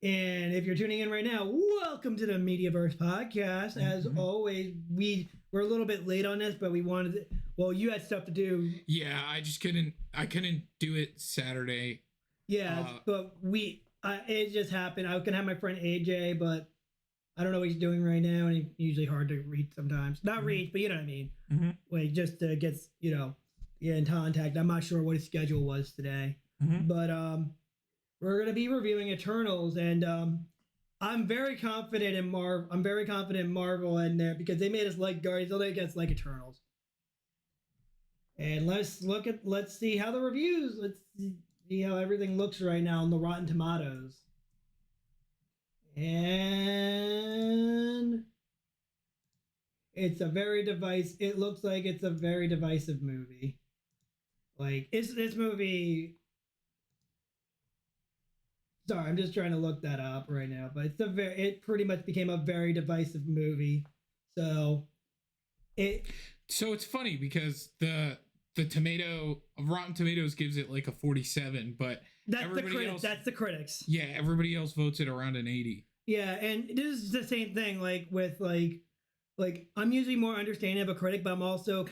And if you're tuning in right now, welcome to the Mediaverse podcast. As always, we're a little bit late on this, but we wanted to, well, you had stuff to do. Yeah, I couldn't do it Saturday. Yeah, but it just happened. I was gonna have my friend AJ, but I don't know what he's doing right now, and he's usually hard to reach sometimes. Not reach, but you know what I mean. Like just gets in contact. I'm not sure what his schedule was today, but we're gonna be reviewing Eternals, and I'm very confident in Marvel in there because they made us like Guardians, so they make us like Eternals. And let's see how the reviews. Let's see how everything looks right now on the Rotten Tomatoes. And it looks like it's a very divisive movie. Like this movie. Sorry, I'm just trying to look that up right now, but it pretty much became a very divisive movie. So it's funny because the Rotten Tomatoes gives it like a 47, but that's the critics. Yeah, everybody else votes it around an 80. Yeah, and this is the same thing with I'm usually more understanding of a critic, but I'm also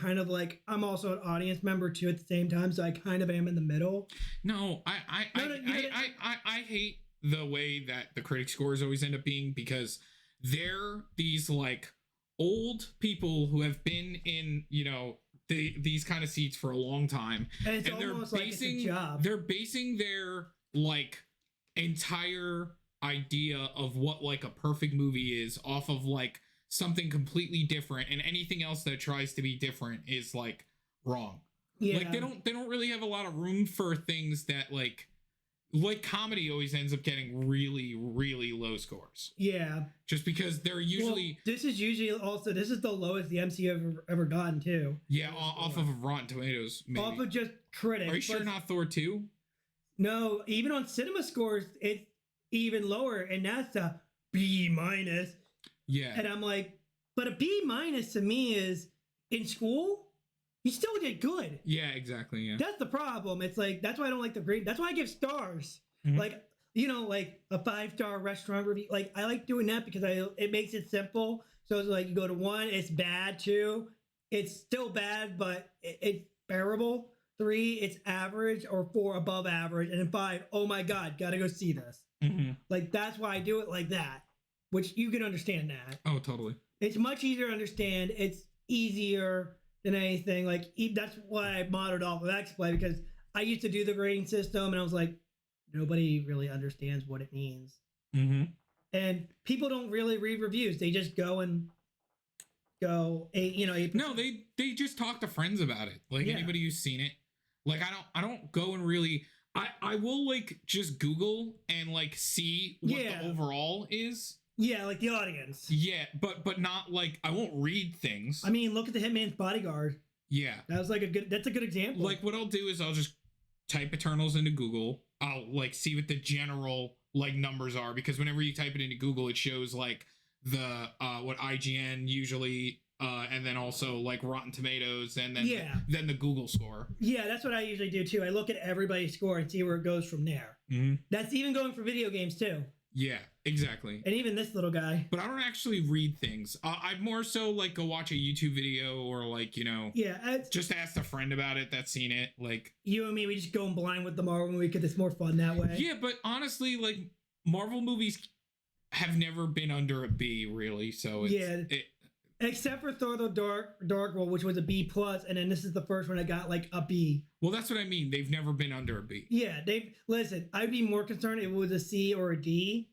I'm also an audience member too at the same time, so I kind of am in the middle. No, I hate the way that the critic scores always end up being, because they're these like old people who have been in these kind of seats for a long time, and they're basing it's a job. They're basing their like entire idea of what like a perfect movie is off of like something completely different, and anything else that tries to be different is like wrong. Yeah, like they don't really have a lot of room for things that like comedy always ends up getting really, really low scores. Yeah, just because they're usually this is the lowest the MCU ever gotten too. Yeah, off of Rotten Tomatoes, maybe. Off of just critics. Are you sure not Thor 2? No, even on cinema scores it's even lower, and that's a B-. Yeah, and I'm like, but a B- to me is in school. You still did good. Yeah, exactly. Yeah, that's the problem. It's like that's why I don't like the grade. That's why I give stars. Like like a 5-star restaurant review. Like I like doing that because it makes it simple. So it's like you go to 1, it's bad. 2, it's still bad, but it's bearable. 3, it's average, or 4, above average, and then 5, oh my god, gotta go see this. Like that's why I do it like that, which you can understand that. Oh, totally. It's much easier to understand. It's easier than anything. Like that's why I modeled off of XPlay, because I used to do the grading system, and I was like, nobody really understands what it means. And people don't really read reviews. They just go 8%. No, they just talk to friends about it. Like anybody who's seen it. Like I don't go and really. I will like just Google and like see what the overall is. Yeah, like the audience. Yeah, but not like I won't read things. I mean, look at The Hitman's Bodyguard. Yeah, that's a good example. Like what I'll do is I'll just type Eternals into Google. I'll like see what the general like numbers are, because whenever you type it into Google, it shows like the what IGN usually. And then also like Rotten Tomatoes, and then the Google score. Yeah, that's what I usually do too. I look at everybody's score and see where it goes from there. That's even going for video games too. Yeah, exactly. And even this little guy. But I don't actually read things. I'd more so like go watch a YouTube video, or like just ask a friend about it that's seen it. Like you and me, we just go in blind with the Marvel movie because it's more fun that way. Yeah, but honestly, like Marvel movies have never been under a B, really. So except for Thor: The Dark World, which was a B+, and then this is the first one that got like a B. Well, that's what I mean. They've never been under a B. Yeah, listen. I'd be more concerned if it was a C or a D.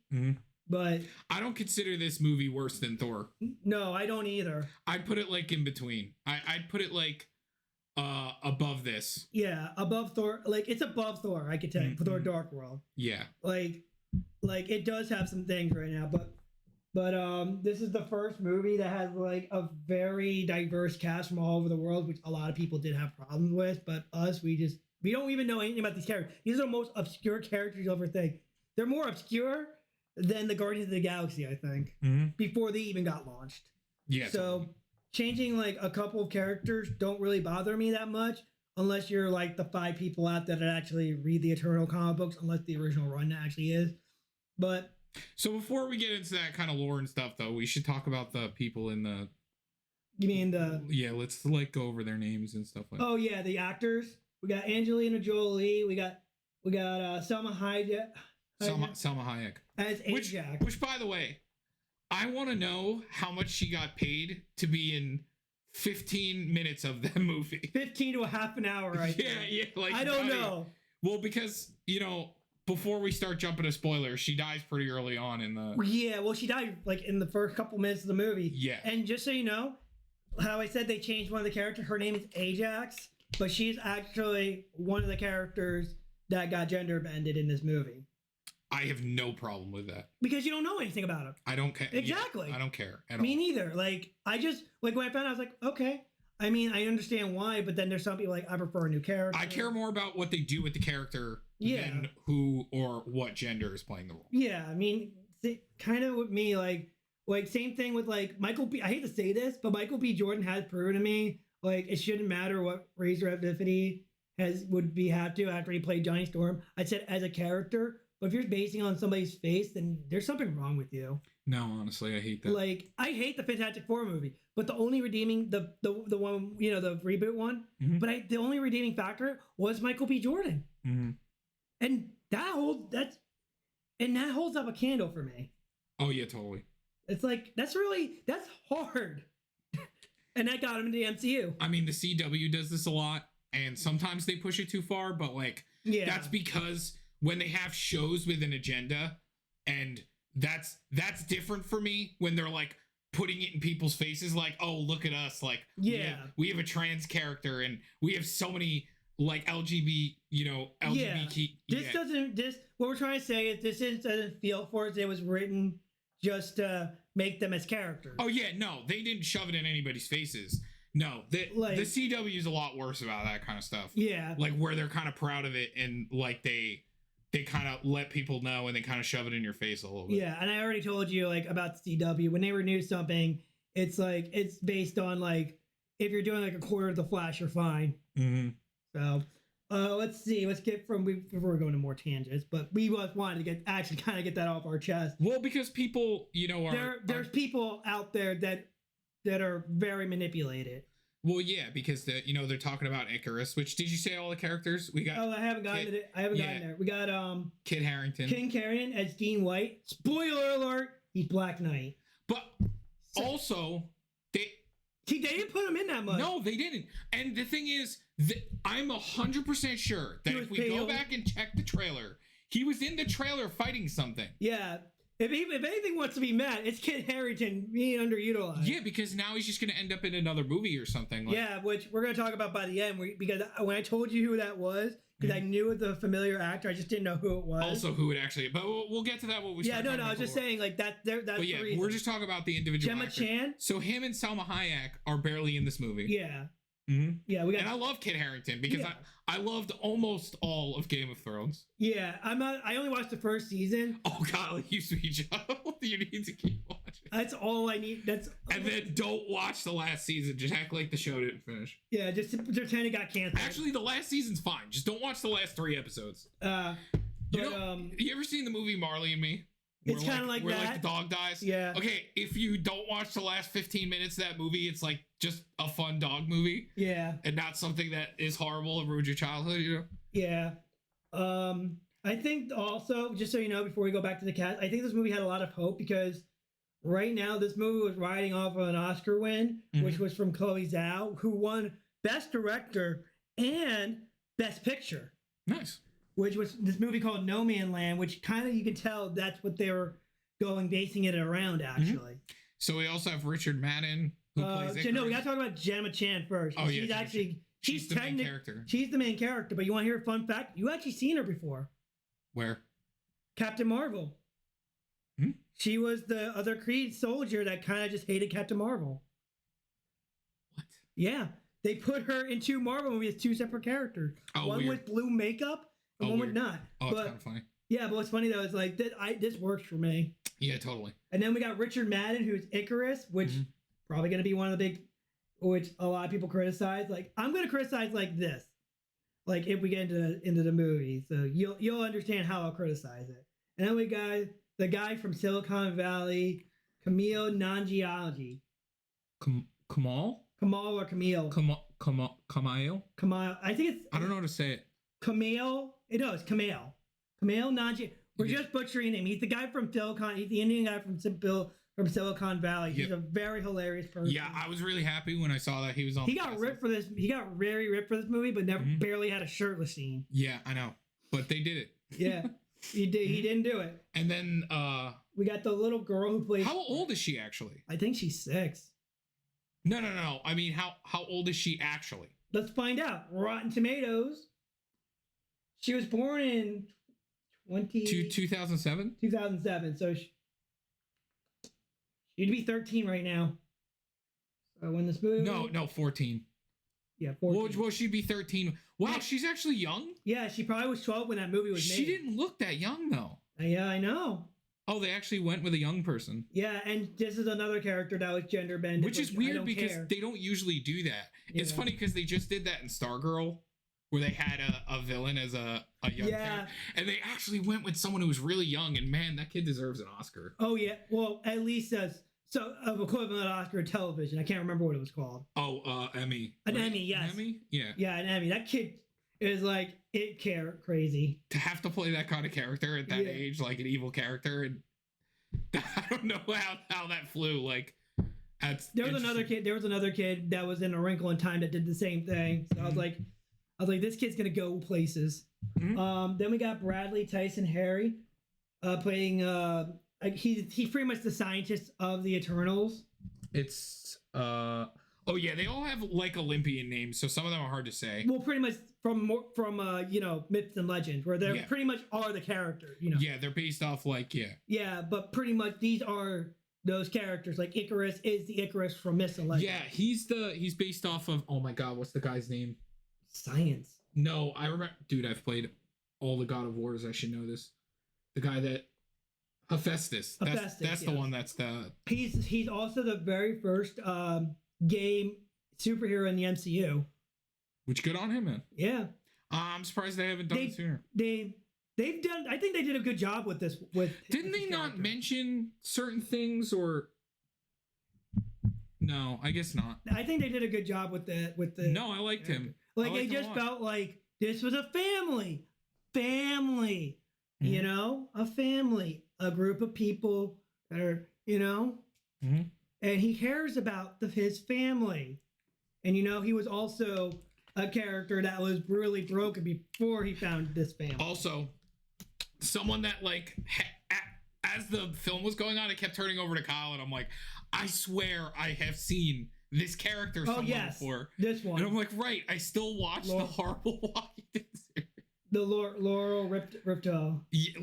But I don't consider this movie worse than Thor. No, I don't either. I'd put it like in between. I'd put it like above this. Yeah, above Thor. Like it's above Thor. I could tell you, Thor: Dark World. Yeah. Like it does have some things right now, but this is the first movie that has like a very diverse cast from all over the world, which a lot of people did have problems with. But us, we don't even know anything about these characters. These are the most obscure characters you'll ever think. They're more obscure than the Guardians of the Galaxy, I think, before they even got launched. Yeah. So changing like a couple of characters don't really bother me that much, unless you're like the 5 people out there that actually read the Eternal comic books, unless the original run actually is. But So before we get into that kind of lore and stuff, though, we should talk about the people in the. You mean the? Yeah, let's like go over their names and stuff like. Oh yeah, the actors. We got Angelina Jolie. We got Selma Hayek. Selma Hayek As Ajax. Which, by the way, I want to know how much she got paid to be in 15 minutes of that movie. 15 to a half an hour, right? Yeah. Like I don't know. Well, because before we start jumping to spoilers, she dies pretty early on in the. Yeah, well, she died like in the first couple minutes of the movie. Yeah. And just so you know, how I said they changed one of the characters. Her name is Ajax, but she's actually one of the characters that got gender bended in this movie. I have no problem with that. Because you don't know anything about her. I don't care. Exactly. Yeah, I don't care at Me all. neither. Like, I just, like, when I found out, I was like, okay. I mean, I understand why, but then there's some people like, I prefer a new character. I care more about what they do with the character than who or what gender is playing the role. Yeah, I mean, kind of with me, like same thing with like Michael B. I hate to say this, but Michael B. Jordan has proven to me, like, it shouldn't matter what race or ethnicity would be have to after he played Johnny Storm. I said as a character. But if you're basing on somebody's face, then there's something wrong with you. No, honestly, I hate that. Like, I hate the Fantastic Four movie, but the only redeeming the one, the reboot one, but the only redeeming factor was Michael B. Jordan, and that holds up a candle for me. Oh yeah, totally. It's like that's hard, and that got him into the MCU. I mean, the CW does this a lot, and sometimes they push it too far, but like, that's because. When they have shows with an agenda, and that's different for me when they're like putting it in people's faces, like, oh, look at us, like, we have a trans character and we have so many like LGBT. What we're trying to say is this doesn't feel for it. It was written just to make them as characters. Oh yeah, no, they didn't shove it in anybody's faces. No, the CW is a lot worse about that kind of stuff. Yeah, like where they're kind of proud of it and like they kind of let people know and they kind of shove it in your face a little bit. Yeah, and I already told you like about the CW when they renew something, it's like it's based on like if you're doing like a quarter of the Flash, you're fine. So let's see, let's get from before we go into more tangents, but we wanted to get that off our chest. Well, because people, there's people out there that are very manipulated. Well, yeah, because they're talking about Icarus. Which did you say all the characters we got? Oh, I haven't gotten it. I haven't gotten there. We got Kit Harington. King Carrion as Dean White. Spoiler alert: he's Black Knight. But also, they didn't put him in that much. No, they didn't. And the thing is, I'm 100% sure that if we go back and check the trailer, he was in the trailer fighting something. Yeah. If anything wants to be mad, it's Kit Harington being underutilized. Yeah, because now he's just going to end up in another movie or something. Yeah, which we're going to talk about by the end. Because when I told you who that was, because I knew the familiar actor, I just didn't know who it was. Also, who it actually. But we'll get to that when we start. Yeah, no, I was just saying like that. That's but yeah, the reason. we're just talking about the individual. Gemma Chan. So him and Salma Hayek are barely in this movie. Yeah. Yeah, and I love Kit Harington because I loved almost all of Game of Thrones. Yeah, I only watched the first season. Oh God, you sweet child, you need to keep watching. That's all I need. And then don't watch the last season. Just act like the show didn't finish. Yeah, just pretend it got canceled. Actually, the last season's fine. Just don't watch the last 3 episodes. You ever seen the movie Marley and Me? It's kind of like where that. Like the dog dies. Yeah. Okay, if you don't watch the last 15 minutes of that movie, it's like just a fun dog movie. Yeah. And not something that is horrible and ruins your childhood, Yeah. I think also, just so you know, before we go back to the cast, I think this movie had a lot of hope because right now this movie was riding off of an Oscar win, which was from Chloe Zhao, who won Best Director and Best Picture. Nice. Which was this movie called No Man Land, which kind of you can tell that's what they were basing it around, actually. So we also have Richard Madden, who plays Icarus. No, we got to talk about Gemma Chan first. Oh, she's yeah. She's the main character. She's the main character, but you want to hear a fun fact? You actually seen her before. Where? Captain Marvel. She was the other Creed soldier that kind of just hated Captain Marvel. What? Yeah. They put her in 2 Marvel movies as 2 separate characters. One weird. with blue makeup and one with not. Oh, it's kind of funny. Yeah, but what's funny though is like this works for me. Yeah, totally. And then we got Richard Madden, who's Icarus, which probably going to be one of the big, which a lot of people criticize. Like I'm going to criticize like this, like if we get into the movie, so you'll understand how I'll criticize it. And then we got the guy from Silicon Valley, Camille Nanjiani. Kamal? Kamal or Camille? Kamal? Kamal. I think it's. I don't know how to say it. Camille. No, it's Camille. Camille Nanjiani. We're just butchering him. He's the guy from Silicon. He's the Indian guy from Silicon Valley. He's a very hilarious person. Yeah, I was really happy when I saw that he was on. He got ripped for this. He got very ripped for this movie, but never barely had a shirtless scene. Yeah, I know, but they did it. Yeah, he did. He didn't do it. And then we got the little girl who plays. How old is she actually? I think she's 6. No. I mean, how old is she actually? Let's find out. Rotten Tomatoes. She was born in 2007. 2007. So she'd be 13 right now. So when this movie. No, 14. Yeah, 14. Will she be 13? Wow, she's actually young. Yeah, she probably was 12 when that movie was made. She didn't look that young though. Yeah, I know. Oh, they actually went with a young person. Yeah, and this is another character that was gender bended. Which is weird because they don't usually do that. Yeah. It's funny because they just did that in Stargirl, where they had a villain as a young character. And they actually went with someone who was really young, and man, that kid deserves an Oscar. Oh, yeah. Well, at least as of equivalent Oscar television. I can't remember what it was called. Oh, Emmy. An Emmy, yes. An Emmy? Yeah. Yeah, an Emmy. That kid is like crazy. To have to play that kind of character at that age, like an evil character, and I don't know how that flew. Like, there was another kid that was in A Wrinkle in Time that did the same thing. So I was like, this kid's gonna go places. Then we got Bradley Tyson Harry playing. He's pretty much the scientist of the Eternals. It's oh yeah, they all have like Olympian names, so some of them are hard to say. Well, pretty much from myths and legends, where they pretty much are the characters. Yeah, they're based off Yeah, but pretty much these are those characters. Like Icarus is the Icarus from myths and legends. Yeah, he's based off of, oh my god, what's the guy's name? Science. No, I remember, dude. I've played all the God of Wars. I should know this. The guy that Hephaestus. That's the one. That's the. He's also the very first game superhero in the MCU. Which good on him, man. Yeah. I'm surprised they haven't done it sooner. They've done. I think they did a good job with this. Didn't they not mention certain things or? No, I guess not. I think they did a good job with the. No, I liked him. Like it just felt like this was a family, a family, a group of people that are, and he cares about his family, and he was also a character that was really broken before he found this family. Also, someone that as the film was going on, I kept turning over to Kyle, and I'm like, I swear I have seen this character before. This one. And I'm like, right, I still watch the horrible Walking Dead series. The Laurel Ripto. Yeah,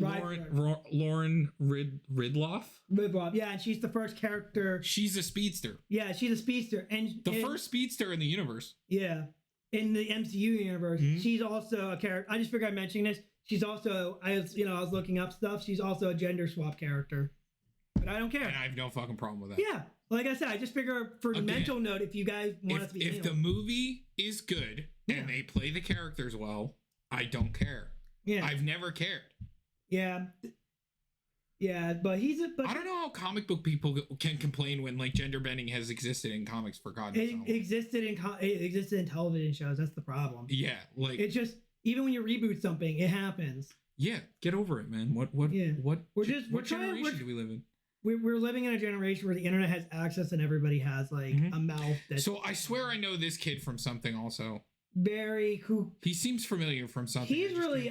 Lauren Ridloff? Ridloff, yeah, and she's the first character. She's a speedster. Yeah, she's a speedster. And the first speedster in the universe. Yeah. In the MCU universe. She's also a character. I just figured I'd mention this. She's also, I was looking up stuff. She's also a gender swap character. But I don't care. And I have no fucking problem with that. Yeah. Like I said, I just figure for the mental note, if you guys want us to be if the movie is good and they play the characters well, I don't care. Yeah. I've never cared. Yeah. Yeah, but I don't know how comic book people can complain when gender bending has existed in comics for God knows how long. It existed in television shows. That's the problem. Yeah, it's just even when you reboot something, it happens. Yeah, get over it, man. What generation do we live in? We're living in a generation where the internet has access and everybody has a mouth. So I swear I know this kid from something also. Very cool. He seems familiar from something.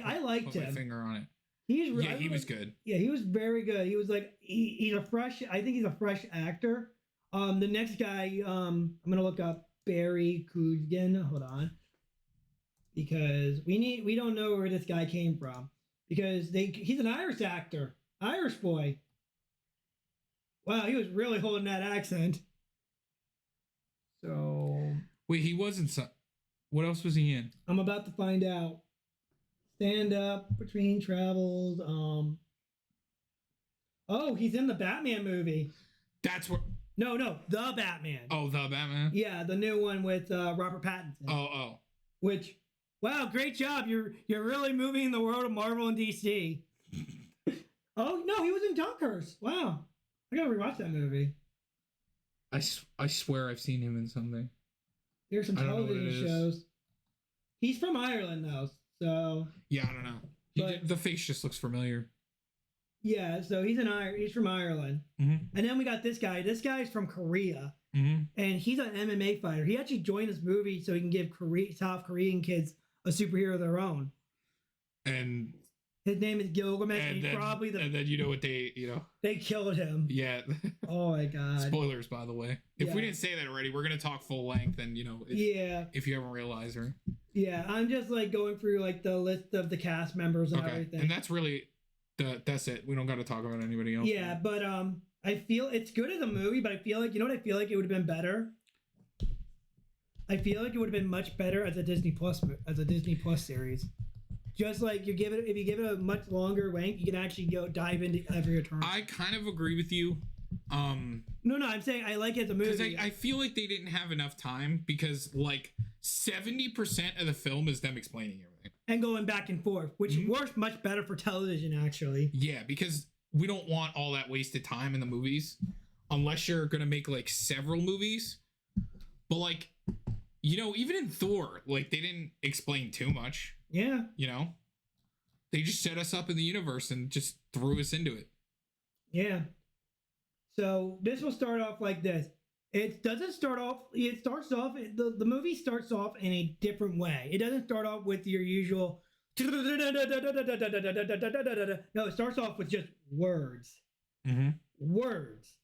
I liked him. My finger on it. He was good. Yeah, he was very good. He was he's a fresh. I think he's a fresh actor. The next guy, I'm gonna look up Barry Coogan. Hold on, because we don't know where this guy came from because he's an Irish actor, Irish boy. Wow, he was really holding that accent. So wait, he wasn't. What else was he in? I'm about to find out. Stand up between travels. Oh, he's in the Batman movie. That's what. No, the Batman. Oh, the Batman. Yeah, the new one with Robert Pattinson. Oh. Which, wow, great job! You're really moving the world of Marvel and DC. Oh no, he was in Dunkers. Wow, I gotta rewatch that movie. I swear I've seen him in something. There's some I don't know what television it is. shows. He's from Ireland though, so Yeah, I don't know. The face just looks familiar. yeah, so he's from Ireland. Mm-hmm. And then we got this guy. This guy's from Korea. Mm-hmm. And he's an MMA fighter. He actually joined this movie so he can give South Korean kids a superhero of their own. And his name is Gilgamesh. And then you know what they killed him. Yeah. Oh my god. Spoilers, by the way. If we didn't say that already, we're gonna talk full length, and if you haven't realized, right? Yeah, I'm just like going through like the list of the cast members and everything. And that's really that's it. We don't got to talk about anybody else. Yeah, but I feel it's good as a movie, but I feel like I feel like it would have been better. I feel like it would have been much better as a Disney Plus series. Just like if you give it a much longer length, you can actually dive into every Eternal. I kind of agree with you. No, I'm saying I like it as a movie. Because I feel like they didn't have enough time because like 70% of the film is them explaining everything. And going back and forth, which works much better for television, actually. Yeah, because we don't want all that wasted time in the movies unless you're going to make like several movies. But like, even in Thor, like they didn't explain too much. Yeah. They just set us up in the universe and just threw us into it. Yeah. So this will start off like this. It doesn't start off. It starts off. The movie starts off in a different way. It doesn't start off with your usual. No, it starts off with just words. Mm-hmm. Words.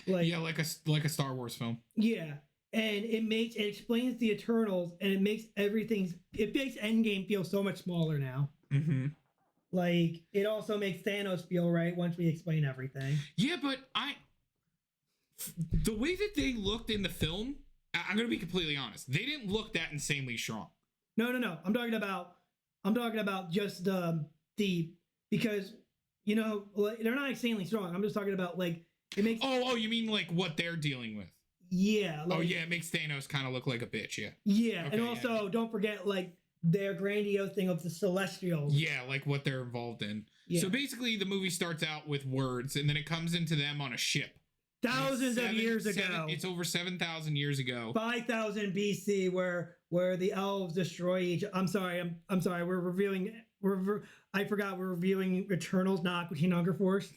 Like a Star Wars film. Yeah, and it explains the Eternals, and it makes Endgame feel so much smaller now. Mm-hmm. Like it also makes Thanos feel right once we explain everything. Yeah, but the way that they looked in the film, I'm gonna be completely honest. They didn't look that insanely strong. No. I'm talking about just because they're not insanely strong. I'm just talking about like it makes. Oh, you mean like what they're dealing with? Yeah. It makes Thanos kind of look like a bitch. Yeah. Yeah, okay, and also don't forget like their grandiose thing of the Celestials. Yeah, like what they're involved in. Yeah. So basically, the movie starts out with words, and then it comes into them on a ship. Thousands of years ago. It's over 7,000 years ago. 5,000 BC, where the elves destroy each. I'm sorry. We're reviewing. I forgot we're reviewing Eternals, not Hunger Force.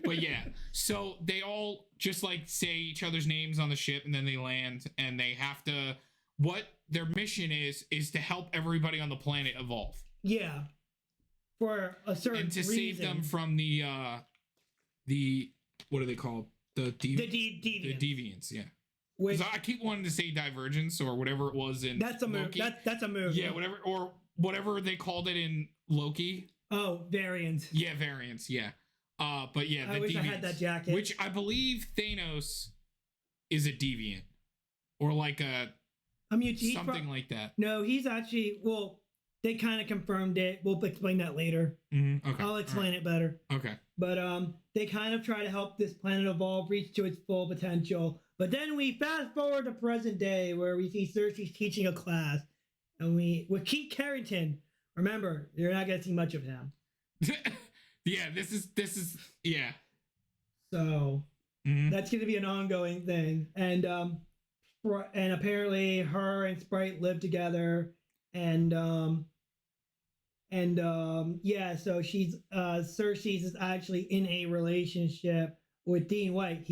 But yeah, so they all just like say each other's names on the ship, and then they land, and they have to. What their mission is to help everybody on the planet evolve. Yeah, for a certain and to reason. save them from the what are they called? The deviants. Yeah. Because I keep wanting to say divergence or whatever it was in. That's a movie. That's a movie. Yeah, whatever they called it in Loki. Oh, variants. Yeah, variants. Yeah. But yeah, I wish deviants, I had that jacket. Which I believe Thanos is a deviant, or like something like that. No, he's actually. Well, they kind of confirmed it. We'll explain that later. Mm-hmm. Okay. I'll explain it better. Okay. But they kind of try to help this planet evolve, reach to its full potential. But then we fast forward to present day, where we see Cersei's teaching a class, and with Keith Carrington. Remember, you're not gonna see much of him. Yeah, this is yeah. So that's gonna be an ongoing thing, and apparently her and Sprite live together, and yeah, so she's Cersei's is actually in a relationship with Dean White.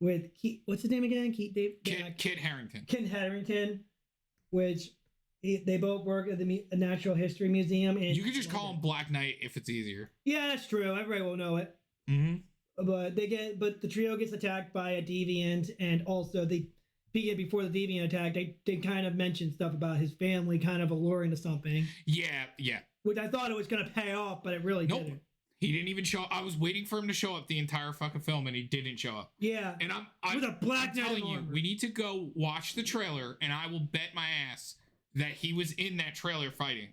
What's his name again? Kit Harington. Kit Harington, which they both work at the Natural History Museum. You could just call him Black Knight if it's easier. Yeah, that's true. Everybody will know it. Mm-hmm. But the trio gets attacked by a deviant, and also before the deviant attack, they kind of mentioned stuff about his family kind of alluring to something. Yeah. Which I thought it was going to pay off, but it really didn't. He didn't even show up. I was waiting for him to show up the entire fucking film, and he didn't show up. Yeah. And with a Black Knight telling you, we need to go watch the trailer, and I will bet my ass that he was in that trailer fighting.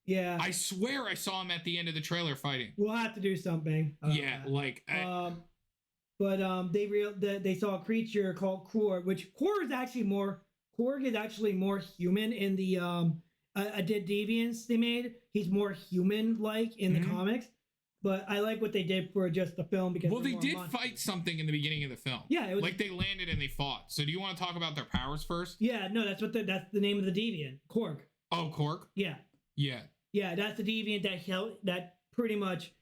Yeah. I swear I saw him at the end of the trailer fighting. We'll have to do something. They saw a creature called Korg, which Korg is actually more human in I did Deviants they made. He's more human-like in the comics, but I like what they did for just the film because they did fight something in the beginning of the film. Yeah, it was like they landed and they fought. So do you want to talk about their powers first? Yeah, no, that's the name of the Deviant, Korg. Oh, Korg. Yeah. Yeah. Yeah, that's the Deviant that pretty much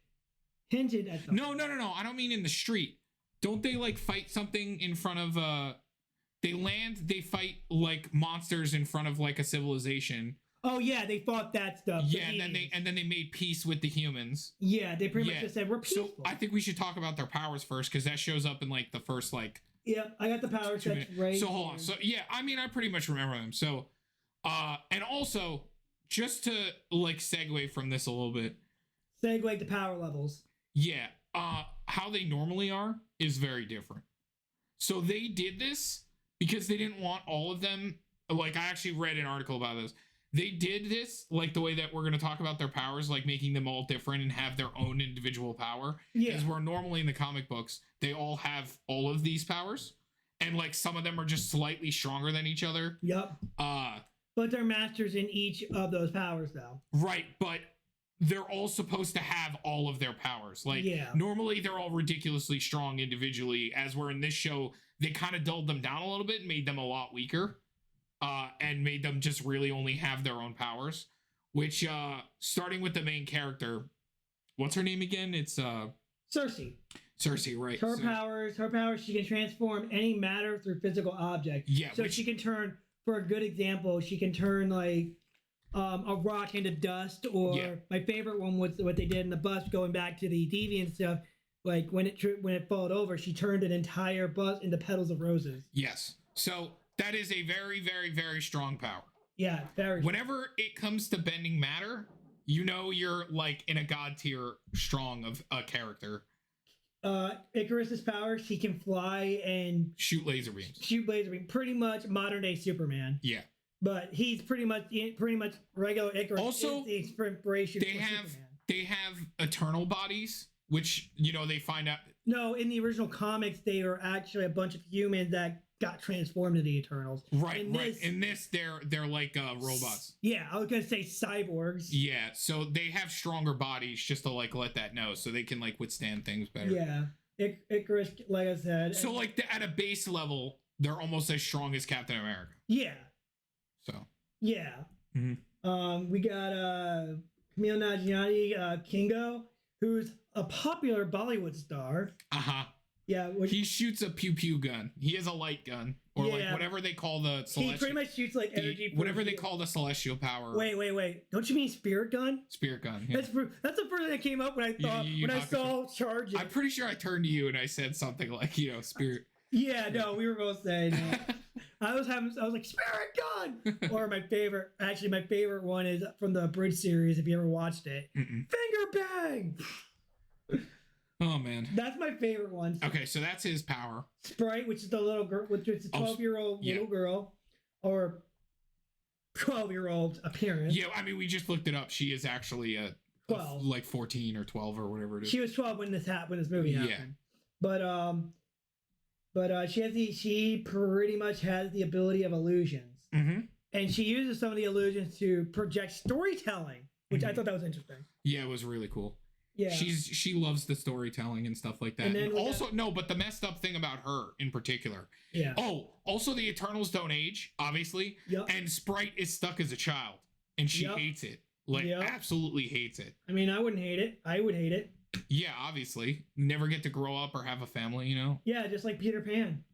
hinted at something. No. I don't mean in the street. Don't they like fight something in front of they fight like monsters in front of like a civilization. Oh yeah, they fought that stuff. Yeah, and then they made peace with the humans. Yeah, they pretty much just said we're peaceful. So I think we should talk about their powers first because that shows up in like the first like. Yeah, I got the power sets right. So hold on. So yeah, I mean I pretty much remember them. So, and also just to like segue from this a little bit. Segue to power levels. Yeah, how they normally are is very different. So they did this because they didn't want all of them. Like I actually read an article about this. They did this like the way that we're going to talk about their powers, like making them all different and have their own individual power. Yeah. Is where normally in the comic books, they all have all of these powers. And like some of them are just slightly stronger than each other. Yep. But they're masters in each of those powers though. Right. But they're all supposed to have all of their powers. Like normally they're all ridiculously strong individually, as where in this show, they kind of dulled them down a little bit and made them a lot weaker. And made them just really only have their own powers, which starting with the main character, what's her name again? It's Cersei. Cersei, right? Her powers, she can transform any matter through physical object. Yeah. So she can turn, for a good example, she can turn like a rock into dust, or my favorite one was what they did in the bus, going back to the Deviant stuff. Like when it followed over, she turned an entire bus into petals of roses. Yes. So that is a very, very, very strong power. Yeah, very. Whenever it comes to bending matter, you know you're like in a god tier strong of a character. Icarus's power, he can fly and shoot laser beams. Pretty much modern day Superman. Yeah. But he's pretty much regular Icarus. Also, is the inspiration for Superman. They have eternal bodies, which they find out. No, in the original comics, they are actually a bunch of humans that got transformed into the Eternals. Right. In this, they're like robots. Yeah, I was gonna say cyborgs. Yeah, so they have stronger bodies, just to like let that know, so they can like withstand things better. Yeah, Icarus, like I said. So like at a base level, they're almost as strong as Captain America. Yeah. So. Yeah. Mm-hmm. We got Camille Nanjiani, Kingo, who's a popular Bollywood star. Yeah, he shoots a pew pew gun. He has a light gun, or like whatever they call the celestial. He pretty much shoots like energy. Whatever they call the celestial power. Wait! Don't you mean spirit gun? Spirit gun. Yeah. That's the first thing that came up when I thought I saw charges. I'm pretty sure I turned to you and I said something like spirit. Yeah, no, we were both saying that. I was like spirit gun. Or my favorite one is from the Bridge series. If you ever watched it, Finger Bang. Oh man, that's my favorite one. Okay, so that's his power. Sprite, which is the little girl, which is a 12-year-old little girl, or 12-year-old appearance. Yeah, I mean, we just looked it up. She is actually 12, like 14 or 12 or whatever it is. She was 12 when this movie happened. Yeah. But she pretty much has the ability of illusions, and she uses some of the illusions to project storytelling, which I thought that was interesting. Yeah, it was really cool. Yeah. She loves the storytelling and stuff like that. And also, but the messed up thing about her in particular. Yeah. Oh, also the Eternals don't age, obviously. Yep. And Sprite is stuck as a child. And she hates it. Like, absolutely hates it. I mean, I wouldn't hate it. I would hate it. Yeah, obviously. Never get to grow up or have a family, you know? Yeah, just like Peter Pan.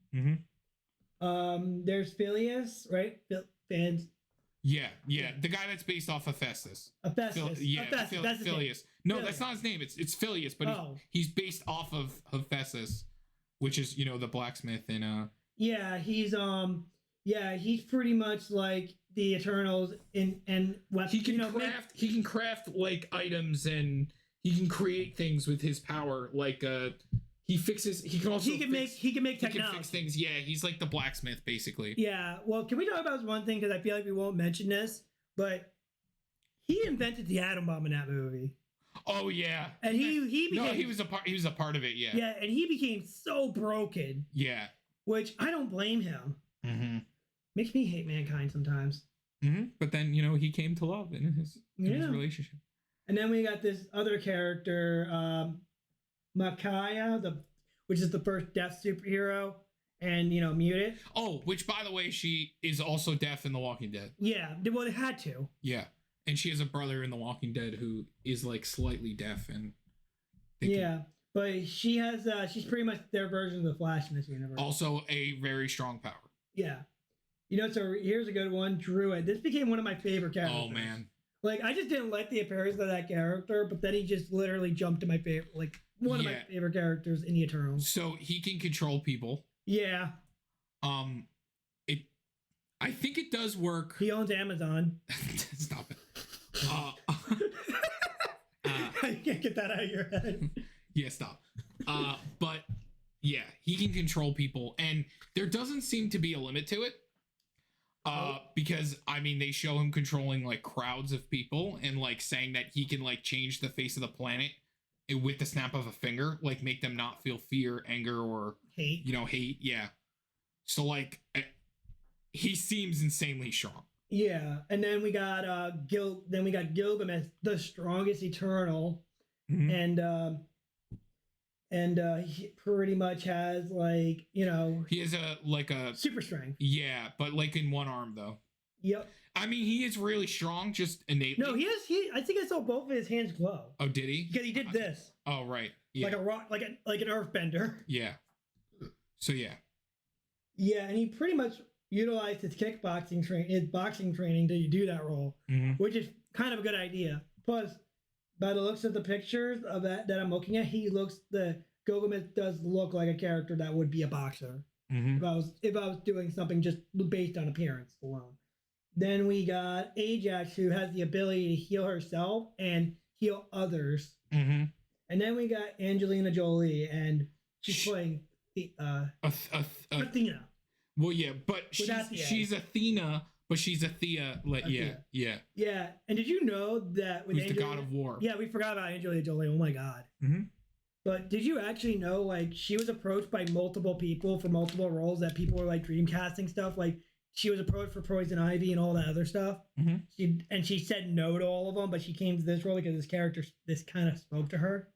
There's Phileas, right? Fans. Yeah. The guy that's based off of Hephaestus. Hephaestus. That's Phileas. No, that's not his name. It's Phileas, but he's based off of Hephaestus, which is, the blacksmith in Yeah, he's pretty much like the Eternals and weapons. He can craft like items, and he can create things with his power. Like he can make technology. He can fix things. Yeah, he's like the blacksmith basically. Yeah. Well, can we talk about one thing, because I feel like we won't mention this, but he invented the atom bomb in that movie. Oh yeah. And he was a part of it, yeah. Yeah, and he became so broken. Yeah. Which I don't blame him. Makes me hate mankind sometimes. But then he came to love in his relationship. And then we got this other character, Makaya, which is the first deaf superhero, and mutant. Oh, which by the way, she is also deaf in The Walking Dead. Yeah, well, they had to. Yeah, and she has a brother in The Walking Dead who is like slightly deaf, and but she has she's pretty much their version of the Flash in this universe. Also, a very strong power. Yeah, so here's a good one, Druid. This became one of my favorite characters. Oh man. Like, I just didn't like the appearance of that character, but then he just literally jumped to my favorite, like, one of my favorite characters in the Eternals. So he can control people. Yeah. I think it does work. He owns Amazon. Stop it. You can't get that out of your head. Yeah, stop. But yeah, he can control people, and there doesn't seem to be a limit to it. Because I mean, they show him controlling like crowds of people and like saying that he can like change the face of the planet with the snap of a finger, like make them not feel fear, anger, or hate. Hate. Yeah. So like, he seems insanely strong. Yeah, and then we got Gilgamesh, the strongest Eternal, and he pretty much has like he has a super strength. Yeah, but like in one arm though. Yep. I mean, he is really strong, just innately. No, I think I saw both of his hands glow. Oh, did he? Because he did this. Oh, right. Yeah. Like a rock, like an earthbender. Yeah. So yeah. Yeah, and he pretty much utilized his boxing training to do that role, which is kind of a good idea. Plus, by the looks of the pictures of that I'm looking at, Gilgamesh does look like a character that would be a boxer. If I was doing something just based on appearance alone. Then we got Ajax, who has the ability to heal herself and heal others. And then we got Angelina Jolie, and she's playing Athena. Well, yeah, but she's Athena, but she's Athea. Yeah. And did you know that with who's the god of war? Yeah, we forgot about Angelina Jolie. Oh my god. But did you actually know, like, she was approached by multiple people for multiple roles that people were like dream casting stuff? Like, she was approached for Poison Ivy and all that other stuff. She said no to all of them, but she came to this role because this kind of spoke to her.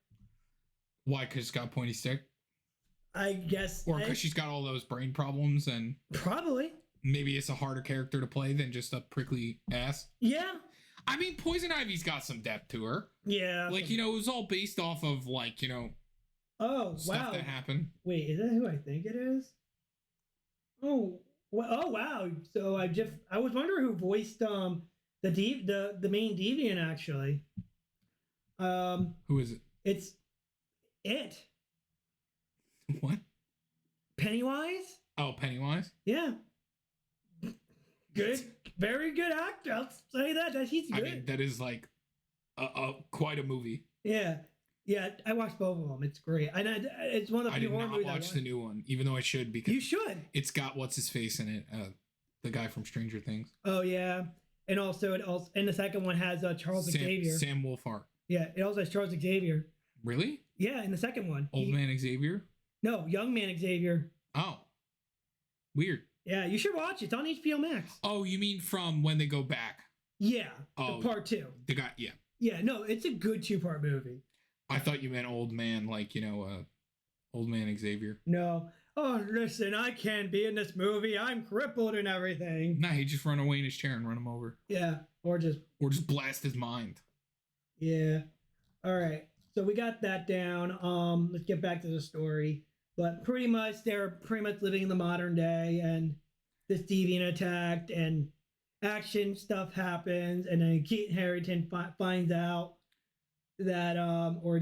Why? Because it's got a pointy stick? I guess. Or because she's got all those brain problems and... Probably. Maybe it's a harder character to play than just a prickly ass. Yeah. I mean, Poison Ivy's got some depth to her. Yeah. Like, it was all based off of, like, stuff that happened. Wait, is that who I think it is? Oh wow. So I was wondering who voiced the main deviant actually. Who is it? It's it. What? Pennywise? Oh, Pennywise? Yeah. Good, very good actor. I'll say that he's good. I mean, that is like quite a movie. Yeah. I watched both of them. It's great. And it's one of the few horror movies I watched the new one, even though I should, because you should. It's got what's his face in it, the guy from Stranger Things. Oh yeah, and also the second one has Charles Xavier. Sam Wolfhard. Yeah, it also has Charles Xavier. Really? Yeah, in the second one. Old man Xavier? No, young man Xavier. Oh, weird. Yeah, you should watch it. It's on HBO Max. Oh, you mean from when they go back? Yeah. Oh, part 2. The guy. Yeah. Yeah. No, it's a good 2-part movie. I thought you meant old man, like, old man Xavier. No. Oh, listen, I can't be in this movie. I'm crippled and everything. Nah, he just run away in his chair and run him over. Yeah. Or just blast his mind. Yeah. All right. So we got that down. Let's get back to the story. But pretty much they're living in the modern day, and this deviant attacked, and action stuff happens, and then Keaton Harrington finds out that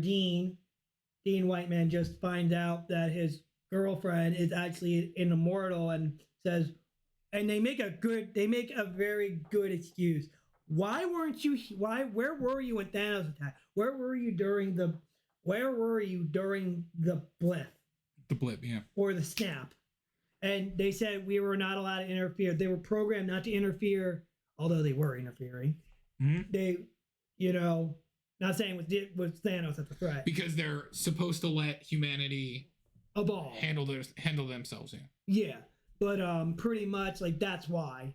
Dean Whiteman just finds out that his girlfriend is actually an immortal, and says, and they make a very good excuse. Where were you when Thanos attacked? Where were you during the blip? The blip, yeah. Or the snap. And they said we were not allowed to interfere. They were programmed not to interfere, although they were interfering. They, not saying with Thanos at the threat. Because they're supposed to let humanity evolve. Handle themselves, yeah. Yeah. But pretty much, like, that's why.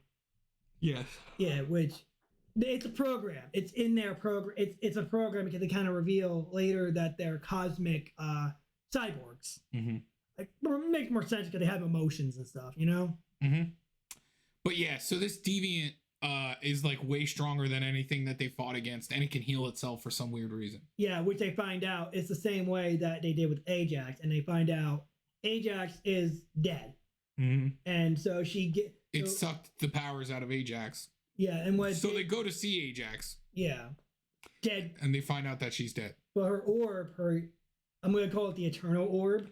Yes. Yeah, which it's a program. It's in their program. It's a program because they kind of reveal later that they're cosmic cyborgs. Mm-hmm. Like, it makes more sense because they have emotions and stuff, you know? Mm-hmm. But yeah, so this deviant is like way stronger than anything that they fought against, and it can heal itself for some weird reason. Yeah, which they find out it's the same way that they did with Ajax, and they find out Ajax is dead. Mm-hmm. And so it sucked the powers out of Ajax. Yeah, and they go to see Ajax. Yeah, dead, and they find out that she's dead. But her orb, I'm gonna call it the Eternal Orb,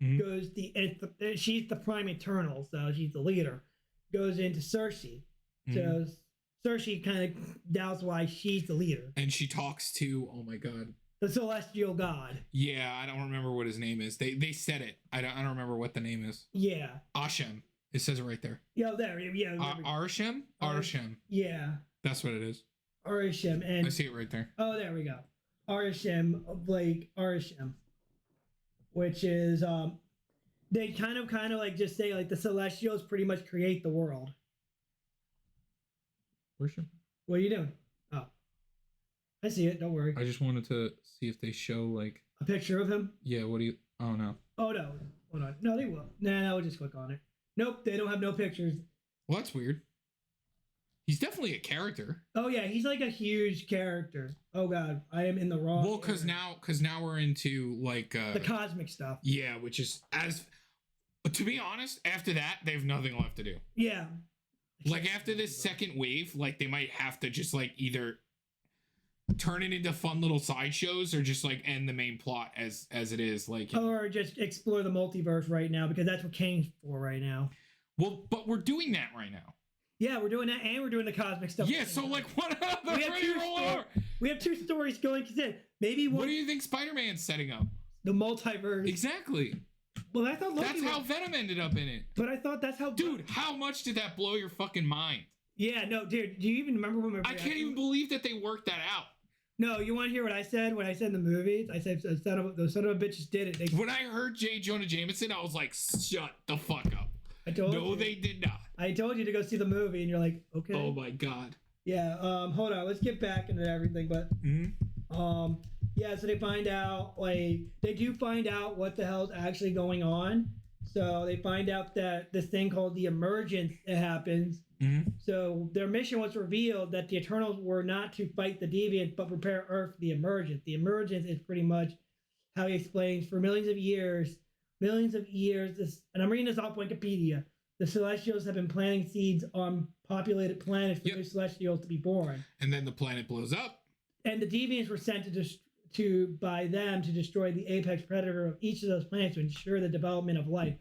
mm-hmm. goes she's the prime Eternal, so she's the leader. Goes into Cersei, mm-hmm. So Cersei kind of doubts why she's the leader, and she talks to, oh my god, the celestial god. Yeah, I don't remember what his name is. They said it. I don't remember what the name is. Yeah, Ashem. It says it right there. Yeah, there. Yeah. Arishem? Arishem. Yeah. That's what it is. Arishem. And I see it right there. Oh, there we go. Arishem, Arishem. Which is, they kind of like just say like the Celestials pretty much create the world. Worship? What are you doing? Oh. I see it. Don't worry. I just wanted to see if they show like a picture of him. Yeah, what do you... Oh, no. Oh, no. Hold on. No, they will. No, we'll just click on it. Nope, they don't have no pictures. Well, that's weird. He's definitely a character. Oh yeah, he's like a huge character. Oh god, I am in the wrong. Well, because now we're into like the cosmic stuff. Yeah, which is to be honest, after that they have nothing left to do. Yeah. Like after this second wave, like they might have to just like either turn it into fun little sideshows or just like end the main plot as it is, like, or just explore the multiverse right now because that's what Kane's for right now. Well, but we're doing that right now. Yeah, we're doing that, and we're doing the cosmic stuff. Yeah, so like what? We have two stories going. Maybe one. What do you think Spider-Man's setting up? The multiverse. Exactly. Well, I thought that's how Venom ended up in it. But I thought that's how. Dude, how much did that blow your fucking mind? Yeah, no, dude. Do you even remember when I can't even believe that they worked that out. No, you want to hear what I said when I said in the movies? I said those son of a bitches did it. When I heard J. Jonah Jameson, I was like, shut the fuck up. I told you. No, they did not. I told you to go see the movie, and you're like, okay. Oh my god. Yeah. Hold on. Let's get back into everything, but yeah. So they find out, like, they do find out what the hell's actually going on. So they find out that this thing called the emergence happens. Mm-hmm. So their mission was revealed that the Eternals were not to fight the Deviants, but prepare Earth for the emergence. The emergence is pretty much how he explains for millions of years, and I'm reading this off Wikipedia, the Celestials have been planting seeds on populated planets for the Celestials to be born. And then the planet blows up. And the Deviants were sent by them to destroy the apex predator of each of those planets to ensure the development of life.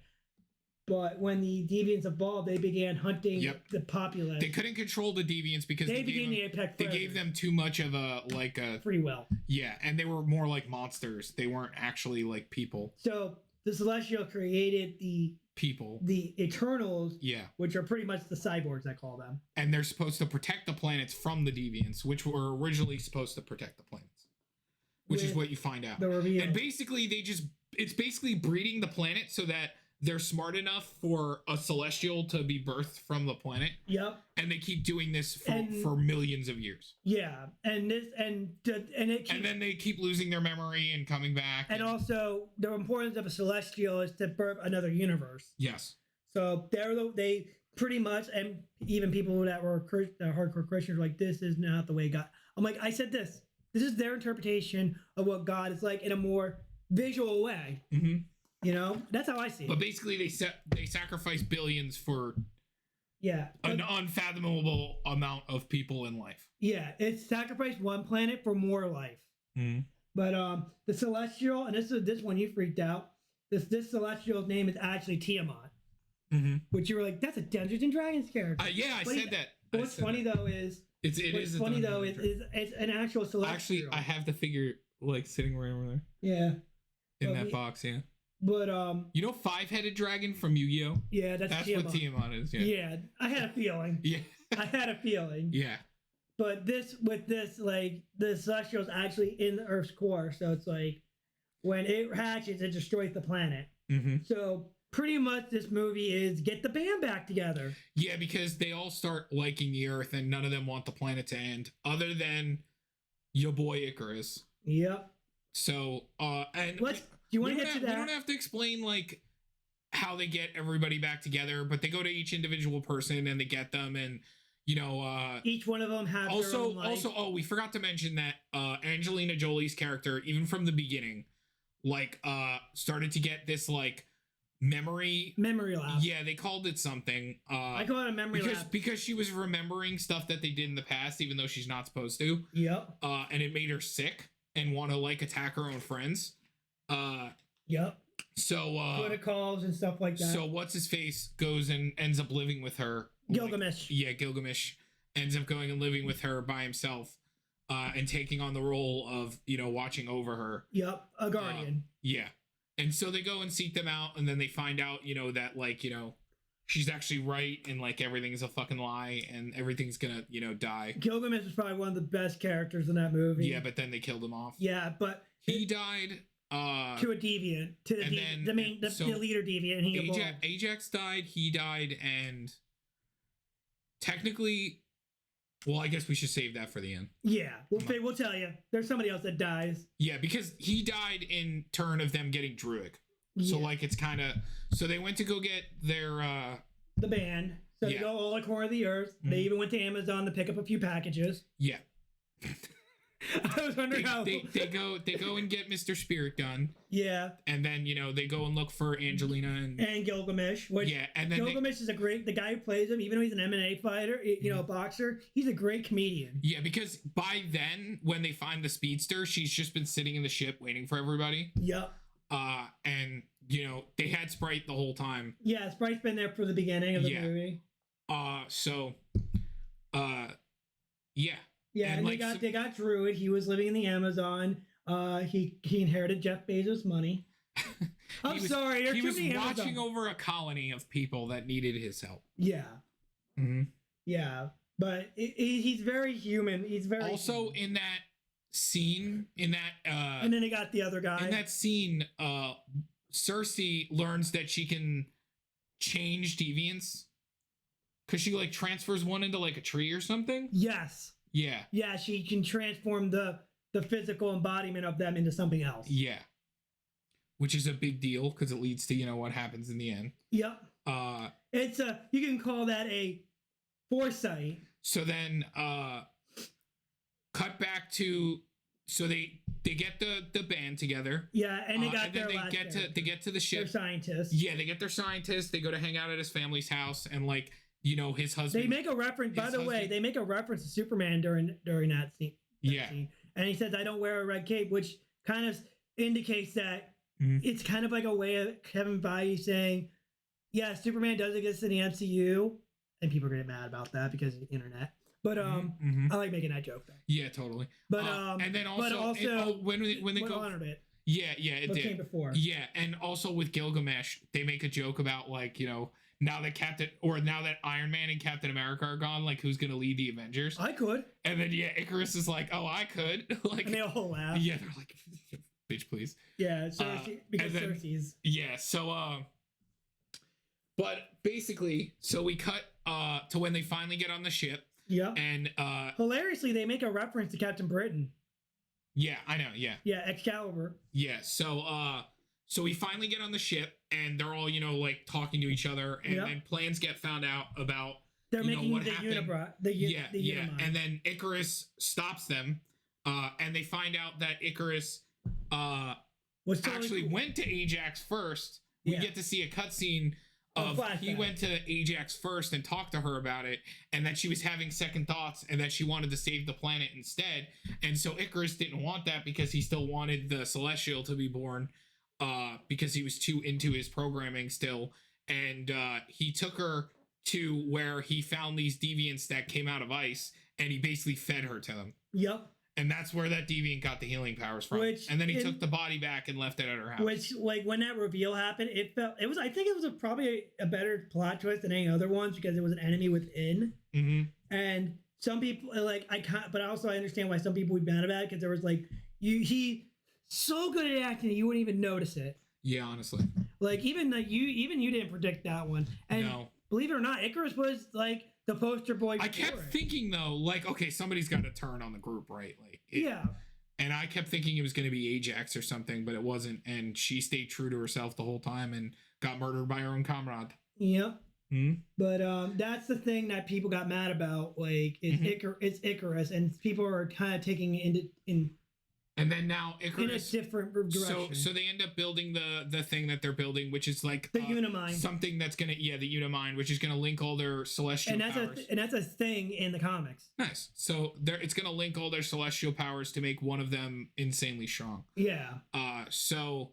But when the Deviants evolved, they began hunting the populace. They couldn't control the Deviants because they gave them too much of a free will. Yeah, and they were more like monsters. They weren't actually like people. So the Celestial created the Eternals, which are pretty much the cyborgs, I call them. And they're supposed to protect the planets from the Deviants, which were originally supposed to protect the planets. Which is what you find out. And basically it's basically breeding the planet so that they're smart enough for a Celestial to be birthed from the planet. Yep. And they keep doing this for millions of years. Yeah. And then they keep losing their memory and coming back. And also the importance of a Celestial is to birth another universe. Yes. So they pretty much, and even people that were hardcore Christians were like, this is not the way God. I'm like, I said this. This is their interpretation of what God is like in a more visual way. Mm-hmm. You know, that's how I see it. But basically, they sacrifice billions for an unfathomable amount of people in life. Yeah, it's sacrificed one planet for more life. Mm-hmm. But the Celestial, and this one you freaked out. This Celestial's name is actually Tiamat, which you were like, that's a Dungeons and Dragons character. I said that. What's funny though is it's an actual Celestial. Actually, I have the figure like sitting right over there. Yeah. In that box, yeah. But you know, 5-headed dragon from Yu-Gi-Oh? Yeah, that's Tiamat. What Tiamat is. Yeah, I had a feeling. Yeah, I had a feeling. Yeah, but like the Celestial's actually in the Earth's core, so it's like when it hatches, it destroys the planet. Mm-hmm. So pretty much this movie is get the band back together. Yeah, because they all start liking the Earth, and none of them want the planet to end, other than your boy Icarus. Yep. So, and do you want to get to that? We don't have to explain like how they get everybody back together, but they go to each individual person and they get them, and each one of them has their own life. Also, we forgot to mention that Angelina Jolie's character, even from the beginning, like started to get this like memory lapse. Yeah, they called it something. I call it a memory lapse because she was remembering stuff that they did in the past, even though she's not supposed to. Yep. And it made her sick and want to like attack her own friends. Yep. So protocols and stuff like that. So what's his face goes and ends up living with her. Gilgamesh. Gilgamesh ends up going and living with her by himself, and taking on the role of watching over her. Yep, a guardian. Yeah, and so they go and seek them out, and then they find out that like she's actually right, and like everything's a fucking lie, and everything's gonna die. Gilgamesh is probably one of the best characters in that movie. Yeah, but then they killed him off. Yeah, but he died. To a deviant, to the leader deviant, and he evolved. Ajax died, he died, and technically, well, I guess we should save that for the end. Yeah, we'll tell you. There's somebody else that dies. Yeah, because he died in turn of them getting Druid. Yeah. So like it's kind of so they went to go get their the band. So they go all the corner of the earth. Mm-hmm. They even went to Amazon to pick up a few packages. Yeah. I was wondering how they go and get Mr. Spirit Gun. Yeah. And then they go and look for Angelina and Gilgamesh. Which and then Gilgamesh is the guy who plays him, even though he's an MMA fighter, a boxer. He's a great comedian. Yeah, because by then when they find the speedster, she's just been sitting in the ship waiting for everybody. Yep. And they had Sprite the whole time. Yeah, Sprite's been there for the beginning of the movie. Yeah. Yeah, and they got Druid. He was living in the Amazon. He inherited Jeff Bezos' money. He was watching over a colony of people that needed his help. Yeah. Mm-hmm. Yeah, but he's very human. He's very also in that scene. In that, and then they got the other guy. In that scene, Cersei learns that she can change deviants because she like transfers one into like a tree or something. Yes. Yeah. Yeah, she can transform the physical embodiment of them into something else. Yeah. Which is a big deal because it leads to, what happens in the end. Yep. It's you can call that a foresight. So then cut back to so they get the band together. Yeah, and they got and then they get to the ship. Their scientists. Yeah, they get their scientists, they go to hang out at his family's house, and like his husband. They make a reference. By the way, they make a reference to Superman during that scene. Scene. And he says, "I don't wear a red cape," which kind of indicates that it's kind of like a way of Kevin Feige saying, "Yeah, Superman does exist in the MCU," and people are gonna get mad about that because of the internet. But I like making that joke. Though. Yeah, totally. But and then also, when they go honored it. Yeah, it did. Came before. Yeah, and also with Gilgamesh, they make a joke about like now that Iron Man and Captain America are gone, like who's gonna lead the Avengers? I could. And then Icarus is like, oh, I could. Like, and they all laugh. Yeah, they're like, bitch, please. Yeah, Cersei, because Cersei's. Yeah, so but basically, so we cut to when they finally get on the ship. Yeah. And hilariously, they make a reference to Captain Britain. Yeah, I know. Yeah. Yeah, Excalibur. Yeah. So we finally get on the ship, and they're all like talking to each other, and then plans get found out about they're making what the Unibra. Yeah. And then Icarus stops them, and they find out that Icarus actually went to Ajax first. We get to see a cutscene of he went to Ajax first and talked to her about it, and that she was having second thoughts and that she wanted to save the planet instead. And so Icarus didn't want that because he still wanted the Celestial to be born, because he was too into his programming still. And he took her to where he found these deviants that came out of ice, and he basically fed her to them. Yep. And that's where that deviant got the healing powers from. And then he took the body back and left it at her house. Which, like, when that reveal happened, I think it was probably a better plot twist than any other ones because it was an enemy within. Mm-hmm. And some people, like, but also I understand why some people would be mad about it because there was, like, he so good at acting you wouldn't even notice it. Yeah, honestly. Like even you didn't predict that one. And No. believe it or not, Icarus was like the poster boy. I kept thinking though, like, okay, somebody's got to turn on the group, right? Like, yeah. And I kept thinking it was going to be Ajax or something, but it wasn't. And she stayed true to herself the whole time and got murdered by her own comrade. Yep. Hmm? But that's the thing that people got mad about. Like, it's Icarus, and people are kind of taking it in. And then now Icarus in a different direction. So they end up building the thing that they're building, which is like the Unimind. Something that's gonna the Unimind, which is gonna link all their celestial powers. And that's a thing in the comics. Nice. So it's gonna link all their celestial powers to make one of them insanely strong. Yeah. So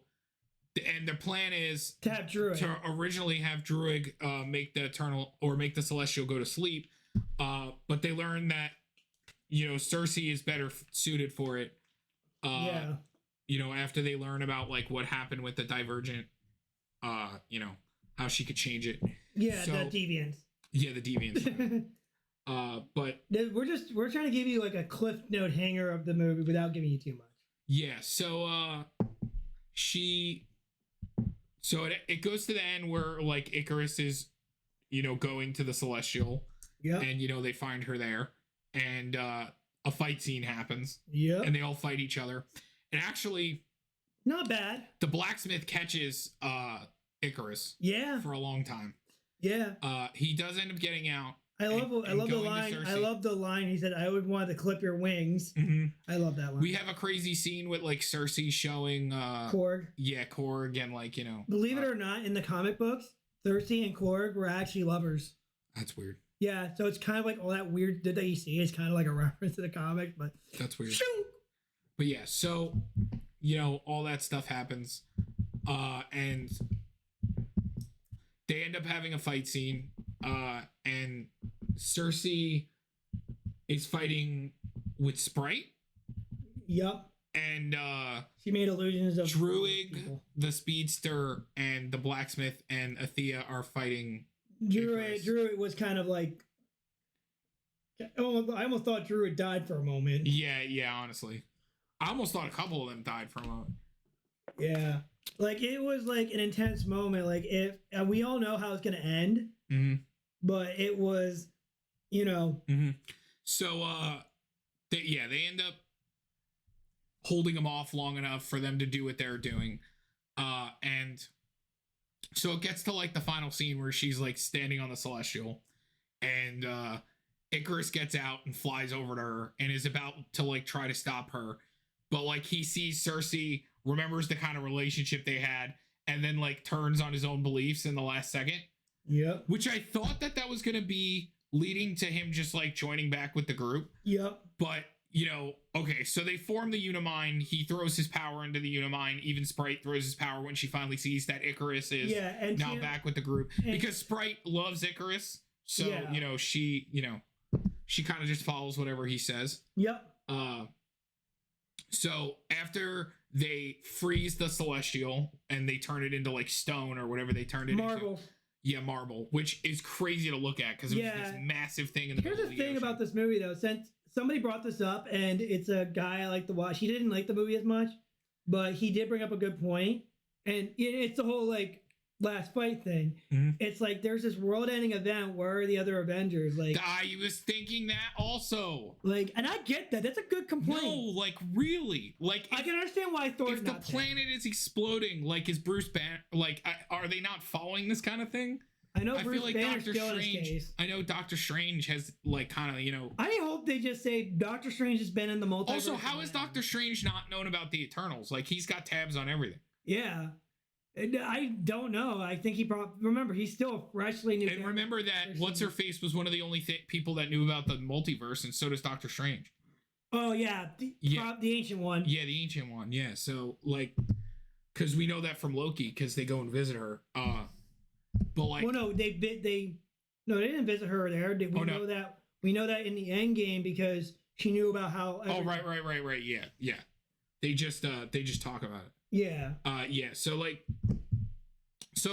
and their plan is to have Druid. To originally have Druid make the eternal or make the celestial go to sleep. But they learn that Cersei is better suited for it. After they learn about like what happened with the Divergent, how she could change it. Yeah, so, the deviants. Yeah, the deviants. But we're trying to give you like a cliff note hanger of the movie without giving you too much. Yeah, so it goes to the end where like Icarus is, going to the Celestial. Yeah. And they find her there, and a fight scene happens. Yeah. And they all fight each other. And actually, not bad. The blacksmith catches Icarus. Yeah. For a long time. Yeah. He does end up getting out. I love the line. I love the line. He said, "I would want to clip your wings." Mm-hmm. I love that line. We have a crazy scene with like Cersei showing Korg. Yeah, Korg, and like Believe it or not, in the comic books, Cersei and Korg were actually lovers. That's weird. Yeah, so it's kind of like all that weird that you see is kind of like a reference to the comic, but that's weird. But yeah, so all that stuff happens, and they end up having a fight scene, and Cersei is fighting with Sprite. Yep. And she made illusions of Druid, the speedster, and the blacksmith, and Athea are fighting. Druid was kind of like. Oh, I almost thought Druid died for a moment. Yeah, honestly. I almost thought a couple of them died for a moment. Yeah. Like, it was like an intense moment. Like, and we all know how it's going to end. Mm-hmm. But it was, Mm-hmm. So, they end up holding them off long enough for them to do what they're doing. And so it gets to like the final scene where she's like standing on the Celestial, and Icarus gets out and flies over to her and is about to like try to stop her, but like he sees Cersei, remembers the kind of relationship they had, and then like turns on his own beliefs in the last second. Yep. Which I thought that was gonna be leading to him just like joining back with the group. Yep. But okay, so they form the Unimind. He throws his power into the Unimind. Even Sprite throws his power when she finally sees that Icarus is now back with the group, because Sprite loves Icarus. So she kind of just follows whatever he says. Yep. So after they freeze the Celestial and they turn it into like stone or whatever they turned it into. Yeah, marble, which is crazy to look at because it was this massive thing in the middle of the ocean. Here's the thing about this movie though, since somebody brought this up, and it's a guy I like to watch. He didn't like the movie as much, but he did bring up a good point. And it's the whole like last fight thing. Mm-hmm. It's like there's this world-ending event. Where are the other Avengers? Like, I was thinking that also. Like, and I get that. That's a good complaint. No, like really, like I can understand why Thor's not. If the planet is exploding, like is Bruce Banner? Like, are they not following this kind of thing? I know. I feel like Doctor Strange. I know Doctor Strange has like kind of I hope they just say Doctor Strange has been in the multiverse. Also, how is Doctor Strange not known about the Eternals? Like he's got tabs on everything. Yeah. I don't know. I think he probably remember he's still freshly new. And remember that what's her face was one of the only people that knew about the multiverse, and so does Doctor Strange. Oh yeah, the ancient one. Yeah, the ancient one. Yeah, so like, because we know that from Loki, because they go and visit her. But like, well, no, they didn't visit her there. We know that in the end game because she knew about how. Oh right. Yeah. They just talk about it. Yeah. Yeah. So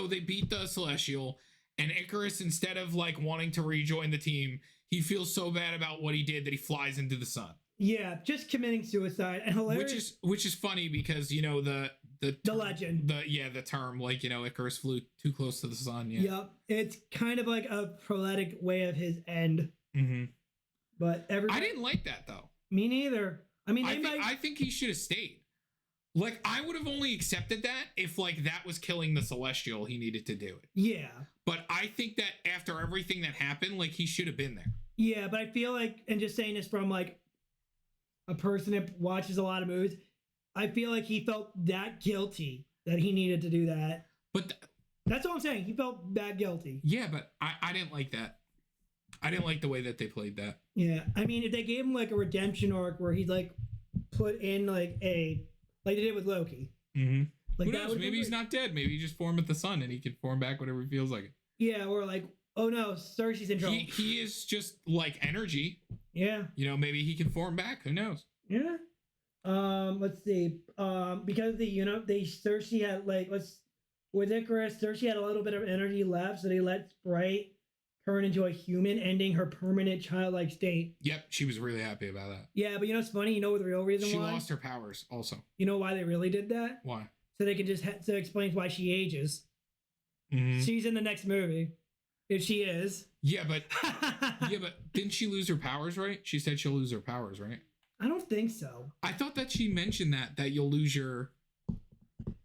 they beat the Celestial, and Icarus, instead of like wanting to rejoin the team, he feels so bad about what he did that he flies into the sun. Yeah, just committing suicide. And hilarious. Which is funny because the term, legend. The term, like, you know, Icarus flew too close to the sun. Yeah. Yep. It's kind of like a poetic way of his end. Mm-hmm. But I didn't like that though. Me neither. I mean, I think he should have stayed. Like, I would have only accepted that if, like, that was killing the Celestial, he needed to do it. Yeah. But I think that after everything that happened, like, he should have been there. Yeah, but I feel like, and just saying this from, like, a person that watches a lot of movies, I feel like he felt that guilty that he needed to do that. But that's all I'm saying. He felt that guilty. Yeah, but I didn't like that. I didn't like the way that they played that. Yeah. I mean, if they gave him, like, a redemption arc where he's, like, put in, like they did with Loki. Mm-hmm. Like, who knows? Maybe he's not dead. Maybe he just formed with the sun and he can form back whenever he feels like it. Yeah, or like, oh no, Cersei's in trouble. He is just like energy. Yeah. You know, maybe he can form back. Who knows? Yeah. Let's see. Because Cersei had with Icarus, Cersei had a little bit of energy left, so they let Sprite turn into a human, ending her permanent childlike state. Yep, she was really happy about that. Yeah, but you know what's funny? You know the real reason why? She lost her powers also. You know why they really did that? Why? So they could just so it explains why she ages. Mm-hmm. She's in the next movie. If she is. Yeah, but didn't she lose her powers, right? She said she'll lose her powers, right? I don't think so. I thought that she mentioned that you'll lose your...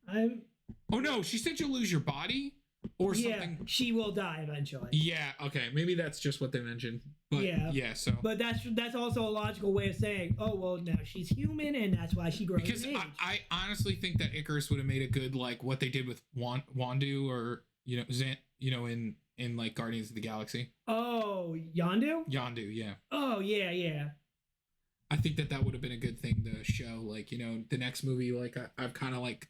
Oh no, she said you'll lose your body? Or something. Yeah, she will die eventually. Yeah, okay. Maybe that's just what they mentioned. But yeah, so. But that's also a logical way of saying, oh, well, now she's human and that's why she grows because in age. I honestly think that Icarus would have made a good, like, what they did with Wandu or, you know, in like Guardians of the Galaxy. Oh, Yondu? Yondu, yeah. Oh, yeah. I think that would have been a good thing to show, like, you know, the next movie, like, I've kind of like...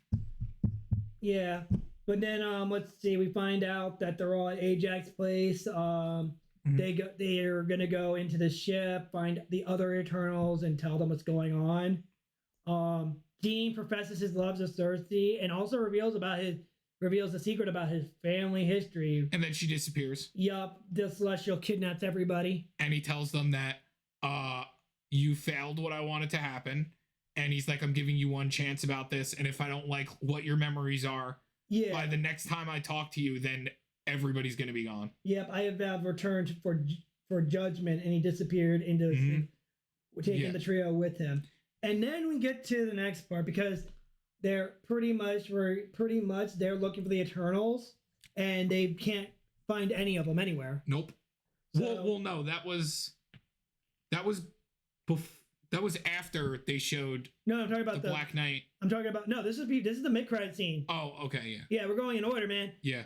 Yeah. But then let's see, we find out that they're all at Ajax place. They're gonna go into the ship, find the other Eternals, and tell them what's going on. Dean professes his loves of Cersei and also reveals the secret about his family history. And then she disappears. Yup, the Celestial kidnaps everybody. And he tells them that you failed what I wanted to happen. And he's like, I'm giving you one chance about this, and if I don't like what your memories are, by the next time I talk to you, then everybody's going to be gone. Yep, I have returned for judgment, and he disappeared into taking the trio with him. And then we get to the next part, because they're pretty much they're looking for the Eternals, and they can't find any of them anywhere. Nope. So, well, no, that was after they showed. No, I'm talking about the Black Knight. I'm talking about this is the mid-credit scene. Oh, okay, yeah. Yeah, we're going in order, man. Yeah.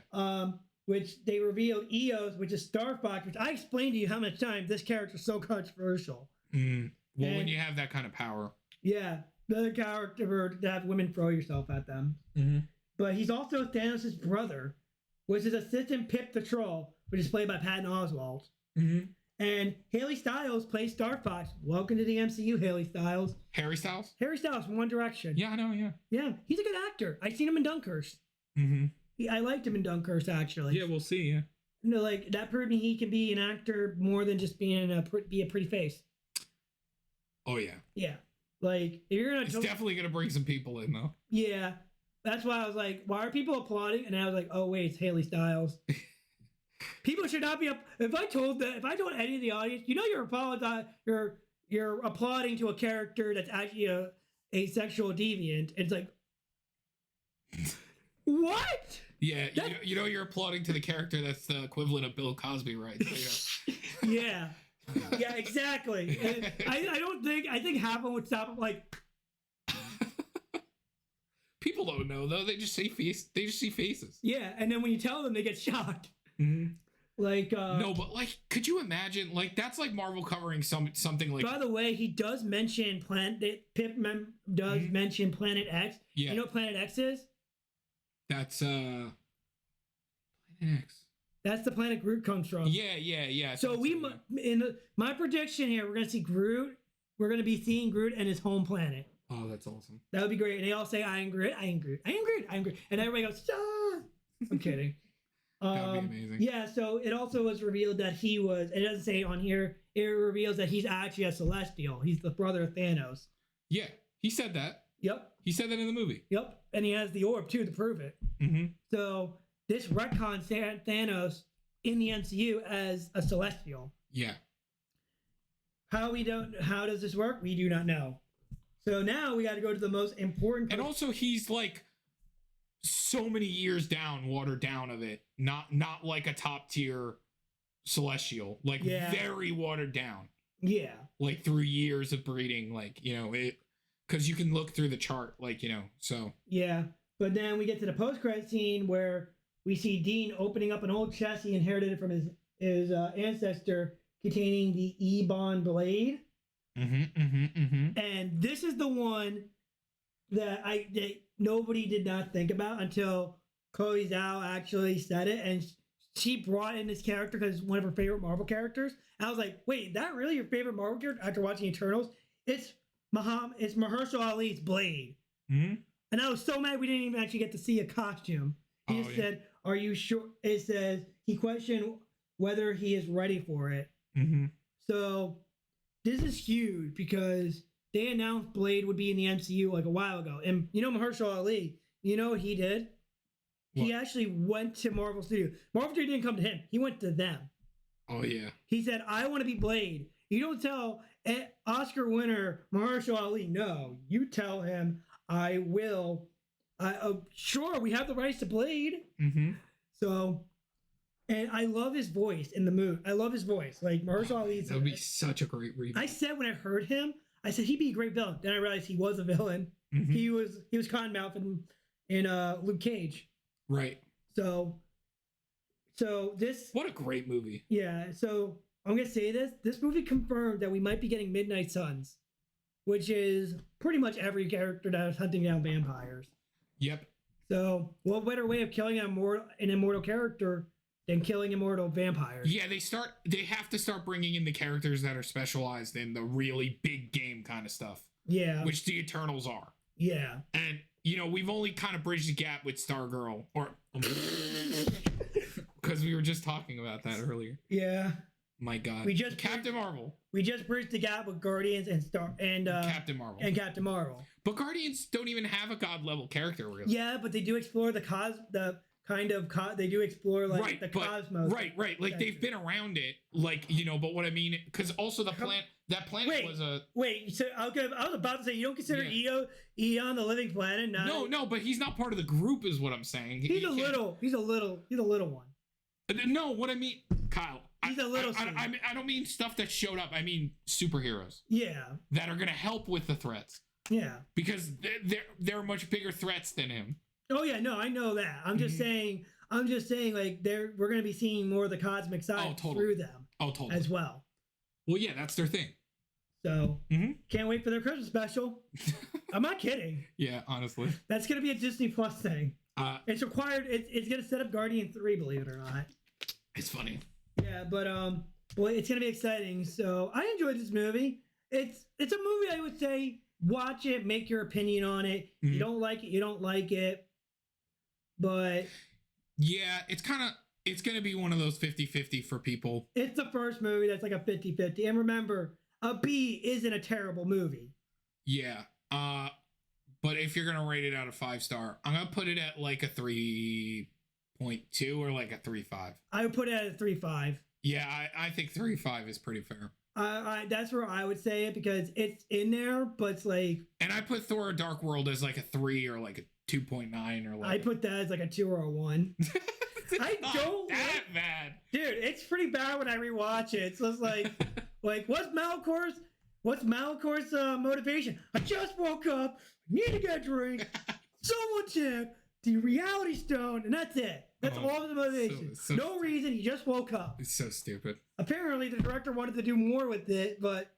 Which they revealed Eos, which is Star Fox, which I explained to you how much time this character is so controversial. Mm. Well, when you have that kind of power. Yeah, the character to have women throw yourself at them. Mm-hmm. But he's also Thanos' brother, which is assistant Pip the Troll, which is played by Patton Oswalt. Mm-hmm. And Haley Styles plays Star Fox. Welcome to the MCU, Haley Styles. Harry Styles? Harry Styles from One Direction. Yeah, I know, yeah. Yeah, he's a good actor. I've seen him in Dunkirk. Mm-hmm. I liked him in Dunkirk, actually. Yeah, we'll see, yeah. No, like, that proved me he can be an actor more than just being be a pretty face. Oh, yeah. Yeah. Like, if you're going to... It's definitely going to bring some people in, though. Yeah. That's why I was like, why are people applauding? And I was like, oh, wait, it's Haley Styles. People should not be if I told any of the audience, you know, you're applauding to a character that's actually a sexual deviant. It's like, what? Yeah, you know you're applauding to the character that's the equivalent of Bill Cosby, right? So, yeah. Yeah, exactly. I think half of them would stop like. People don't know though. They just see faces. Yeah, and then when you tell them, they get shocked. Mm-hmm. Like no, but like, could you imagine? Like, that's like Marvel covering something like. By the way, he does mention mention Planet X. Yeah. You know what Planet X is? That's Planet X. That's the planet Groot comes from. Yeah. So my prediction here, we're gonna see Groot. We're gonna be seeing Groot and his home planet. Oh, that's awesome. That would be great. And they all say, "I am Groot, I am Groot, I am Groot, I am Groot," and everybody goes, "Ah!" I'm kidding. That would be amazing. Yeah. So it also was revealed that he was. It doesn't say on here. It reveals that he's actually a Celestial. He's the brother of Thanos. Yeah, he said that. Yep. He said that in the movie. Yep, and he has the orb too to prove it. Mm-hmm. So this retcons Thanos in the MCU as a Celestial. Yeah. How does this work? We do not know. So now we got to go to the most important. And also, he's like so many years down, watered down of it. Not like a top tier Celestial, like very watered down. Yeah. Like through years of breeding, like, you know, it, because you can look through the chart, like, you know, so. Yeah. But then we get to the post-credit scene where we see Dean opening up an old chest he inherited from his ancestor containing the Ebon blade. And this is the one that nobody did not think about until Chloe Zhao actually said it, and she brought in this character because it's one of her favorite Marvel characters. And I was like, wait, is that really your favorite Marvel character? After watching Eternals, it's Mahershala Ali's blade. And I was so mad we didn't even actually get to see a costume. He just said, "Are you sure?" It says he questioned whether he is ready for it. So this is huge because they announced Blade would be in the MCU like a while ago, and you know Mahershala Ali. You know what he did? What? He actually went to Marvel Studios. Marvel Studios didn't come to him. He went to them. Oh, yeah. He said, I want to be Blade. You don't tell Oscar winner Mahershala Ali, no. You tell him, I will. Sure, we have the rights to Blade. So, and I love his voice in the movie. I love his voice. Like, Mahershala Ali's... That would be such a great reboot. I said when I heard him, I said he'd be a great villain. Then I realized he was a villain. He was Cottonmouth in Luke Cage. Right. So this... What a great movie. Yeah, so I'm going to say this. This movie confirmed that we might be getting Midnight Suns, which is pretty much every character that is hunting down vampires. Yep. So what better way of killing an immortal character than killing immortal vampires? Yeah, they have to start bringing in the characters that are specialized in the really big game kind of stuff. Yeah. Which the Eternals are. Yeah. And, you know, we've only kind of bridged the gap with Stargirl, or... Because we were just talking about that earlier. Yeah. My God. Captain Marvel. We just bridged the gap with Guardians and Captain Marvel. And Captain Marvel. But Guardians don't even have a god level character, really. Yeah, but they do explore they do explore like the cosmos. Right. Like they've been around it, like, you know. But what I mean, because also that planet was a. Wait, so I was about to say you don't consider Eon the living planet? No, but he's not part of the group, is what I'm saying. He's a little one. No, what I mean, Kyle. He's a little. I don't mean stuff that showed up. I mean superheroes. Yeah. That are gonna help with the threats. Yeah. Because they're much bigger threats than him. Oh yeah, no, I know that. I'm just saying like we're gonna be seeing more of the cosmic side through them. Oh, totally. As well. Well, yeah, that's their thing. So can't wait for their Christmas special. I'm not kidding. Yeah, honestly. That's gonna be a Disney Plus thing. It's required. It's gonna set up Guardian 3, believe it or not. It's funny. Yeah, but boy, it's gonna be exciting. So I enjoyed this movie. It's a movie I would say watch it, make your opinion on it. You don't like it, you don't like it. But yeah, it's gonna be one of those 50-50 for people. It's the first movie that's like a 50-50. And remember, a B isn't a terrible movie. Yeah. But if you're gonna rate it out of 5-star, I'm gonna put it at like a 3.2 or like a 3.5. I would put it at a 3.5. Yeah, I think 3.5 is pretty fair. That's where I would say it because it's in there, but it's like. And I put Thor: Dark World as like a 3 or like a 2.9 or like. I put that as like a 2 or a 1. I don't that bad, dude. It's pretty bad when I rewatch it. So it's like, what's Malcor's motivation? I just woke up, need to get a drink. Someone check the reality stone, and that's it. That's all of the motivation. No reason. He just woke up. It's so stupid. Apparently, the director wanted to do more with it, but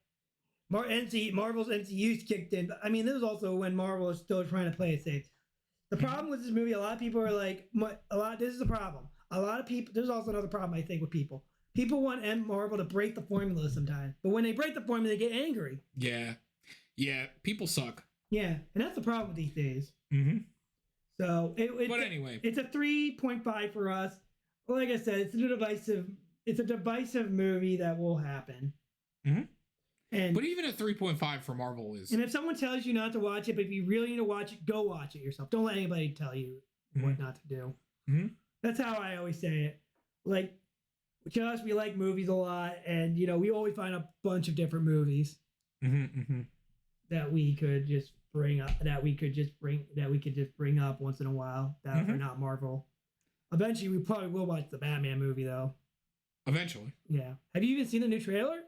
Marvel's MCU's kicked in. I mean, this is also when Marvel is still trying to play it safe. The problem with this movie, a lot of people are like, this is the problem. A lot of people, there's also another problem, I think, with people. People want Marvel to break the formula sometimes. But when they break the formula, they get angry. Yeah. Yeah, people suck. Yeah, and that's the problem with these days. So, but anyway, it's a 3.5 for us. Like I said, it's a divisive movie that will happen. And but even a 3.5 for Marvel is. And if someone tells you not to watch it, but if you really need to watch it, go watch it yourself. Don't let anybody tell you what not to do. Mm-hmm. That's how I always say it. Like, to us, we like movies a lot, and we always find a bunch of different movies that we could just bring up, that we could just bring up once in a while that are not Marvel. Eventually, we probably will watch the Batman movie, though. Eventually. Yeah. Have you even seen the new trailer?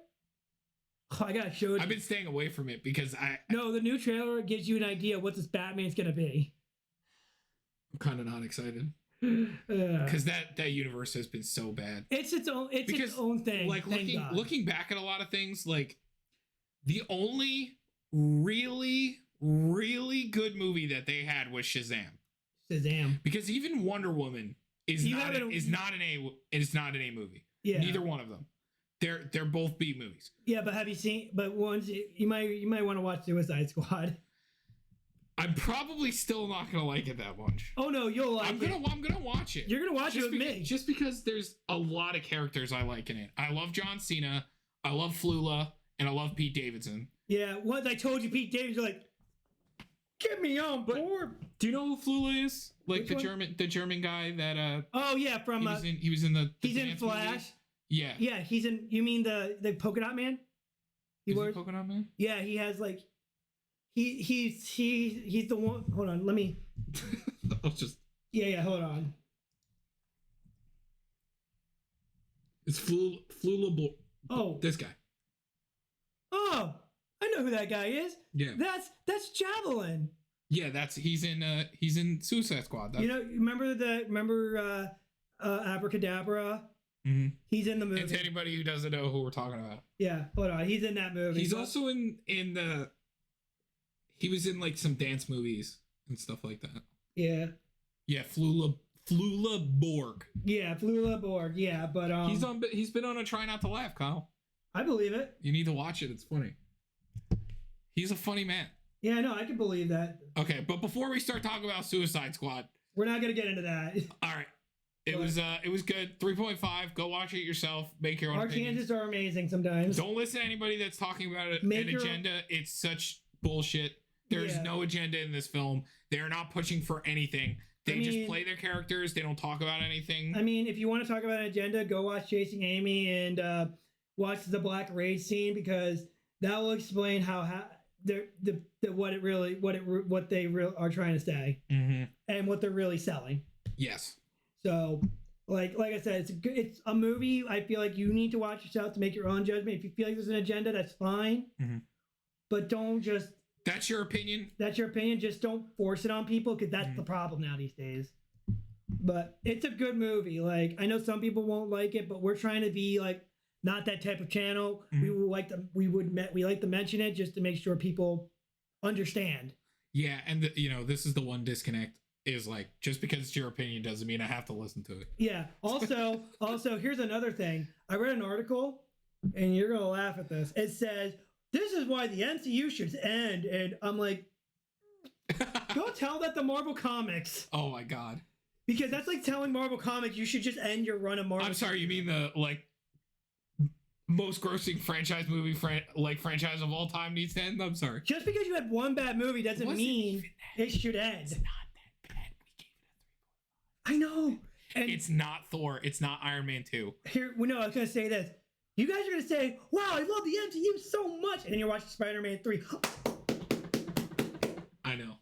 Oh, I gotta show it. I've been staying away from it because No, the new trailer gives you an idea of what this Batman's gonna be. I'm kind of not excited. Because that universe has been so bad. It's its own thing. Like looking back at a lot of things, like the only really good movie that they had was Shazam. Because even Wonder Woman is not an A movie. Yeah. Neither one of them. They're both B movies. Yeah, but have you seen? But once you might want to watch Suicide Squad. I'm probably still not gonna like it that much. Oh no, you'll like it. I'm gonna watch it. You're gonna watch it with me. Just because there's a lot of characters I like in it. I love John Cena, I love Flula, and I love Pete Davidson. Yeah, once I told you Pete Davidson, you're like, get me on board. Do you know who Flula is? Like the German guy that Oh yeah, from he was in the he's in Flash. Movie. Yeah. Yeah, he's in. You mean the Polka Dot Man? Is he Polka Dot Man? Yeah, he has like. He's the one. Hold on, let me. I'll just. Yeah. Hold on. It's Flula. Oh, this guy. Oh, I know who that guy is. Yeah. That's Javelin. Yeah, he's in Suicide Squad. Remember Abracadabra? Mm-hmm. He's in the movie. And to anybody who doesn't know who we're talking about. Yeah, hold on. He's in that movie. He's also in the. He was in like some dance movies and stuff like that. Yeah. Yeah, Flula Borg. Yeah, Flula Borg. Yeah, but he's been on a Try Not to Laugh, Kyle. I believe it. You need to watch it. It's funny. He's a funny man. Yeah, no, I can believe that. Okay, but before we start talking about Suicide Squad, we're not gonna get into that. All right. It was good. 3.5. Go watch it yourself. Make your own opinions. Our tangents are amazing sometimes. Don't listen to anybody that's talking about an agenda. It's such bullshit. There's no agenda in this film. They're not pushing for anything. They just play their characters. They don't talk about anything. I mean, if you want to talk about an agenda, go watch Chasing Amy and watch the Black Rage scene, because that will explain what they are trying to say and what they're really selling. Yes. So, like I said, it's a movie. I feel like you need to watch yourself to make your own judgment. If you feel like there's an agenda, that's fine. But don't just. That's your opinion. That's your opinion. Just don't force it on people, because that's the problem now these days. But it's a good movie. Like, I know some people won't like it, but we're trying to be like not that type of channel. We like to mention it just to make sure people understand. Yeah, and this is the one disconnect. Is like, just because it's your opinion doesn't mean I have to listen to it. Yeah. Also, here's another thing. I read an article, and you're gonna laugh at this. It says, this is why the MCU should end, and I'm like, go tell that to Marvel Comics. Oh my god. Because that's like telling Marvel Comics you should just end your run of Marvel. I'm sorry, you mean the most grossing franchise franchise of all time needs to end? I'm sorry. Just because you had one bad movie doesn't mean it should end. It's not that bad. We gave it a 3.5. I know. And it's not Thor. It's not Iron Man 2. I was gonna say this. You guys are going to say, wow, I love the MCU so much. And you're watching Spider-Man 3. I know.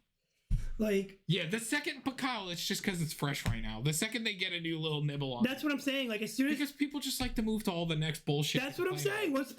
Like. Yeah, the second, but Kyle, it's just because it's fresh right now. The second they get a new little nibble on That's what I'm saying. Like, as soon as. Because people just like to move to all the next bullshit. That's what I'm saying. Once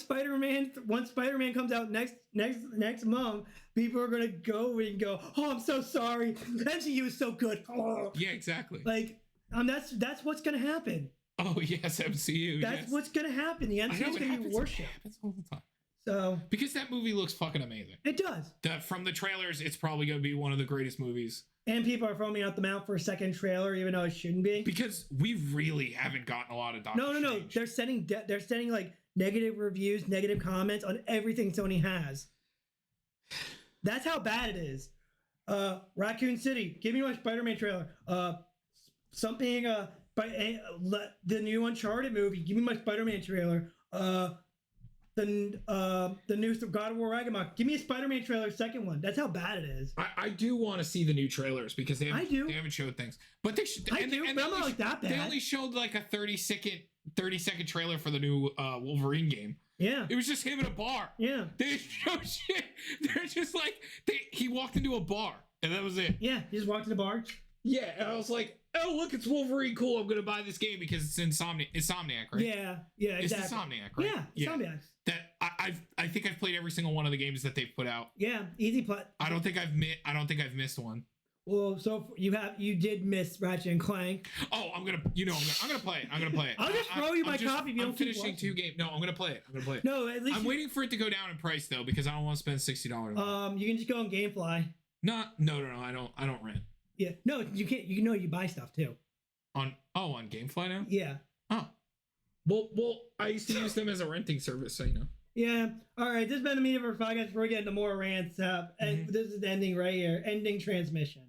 Spider-Man comes out next month, people are going to go and go, oh, I'm so sorry. The MCU is so good. Oh. Yeah, exactly. Like, that's what's going to happen. Oh yes, MCU. That's what's gonna happen. The MCU is gonna be worshipped. It happens all the time. So because that movie looks fucking amazing. It does. From the trailers, it's probably gonna be one of the greatest movies. And people are foaming out the mouth for a second trailer, even though it shouldn't be. Because we really haven't gotten a lot of Doctor Strange. No. They're sending like negative reviews, negative comments on everything Sony has. That's how bad it is. Raccoon City, give me my Spider-Man trailer. The new Uncharted movie. Give me my Spider-Man trailer. the new God of War Ragnarok. Give me a Spider-Man trailer, second one. That's how bad it is. I do want to see the new trailers because they haven't showed things, but they should. But I'm not like that bad. They only showed like a 30-second trailer for the new Wolverine game. Yeah, it was just him in a bar. Yeah, they didn't show shit. They're just like he walked into a bar and that was it. Yeah, he just walked in the bar. Yeah, and I was like, oh look, it's Wolverine. Cool, I'm gonna buy this game because it's Insomniac, right? Yeah, exactly. It's Insomniac, right? Yeah, Insomniac. That I think I've played every single one of the games that they've put out. Yeah, easy play. I don't think I've missed one. Well, so you did miss Ratchet and Clank. Oh, I'm gonna play it. I'm gonna play it. I'll just throw you my copy if you don't keep finishing 2 games. No, I'm gonna play it. No, at least I'm waiting for it to go down in price though because I don't want to spend $60. You can just go on GameFly. No, I don't rent. Yeah, no, you can't. You buy stuff too. On GameFly now? Yeah. Oh. Well, I used to use them as a renting service, so you know. Yeah. All right. This has been the meeting of our podcast. We're getting to more rants. And this is ending right here. Ending transmission.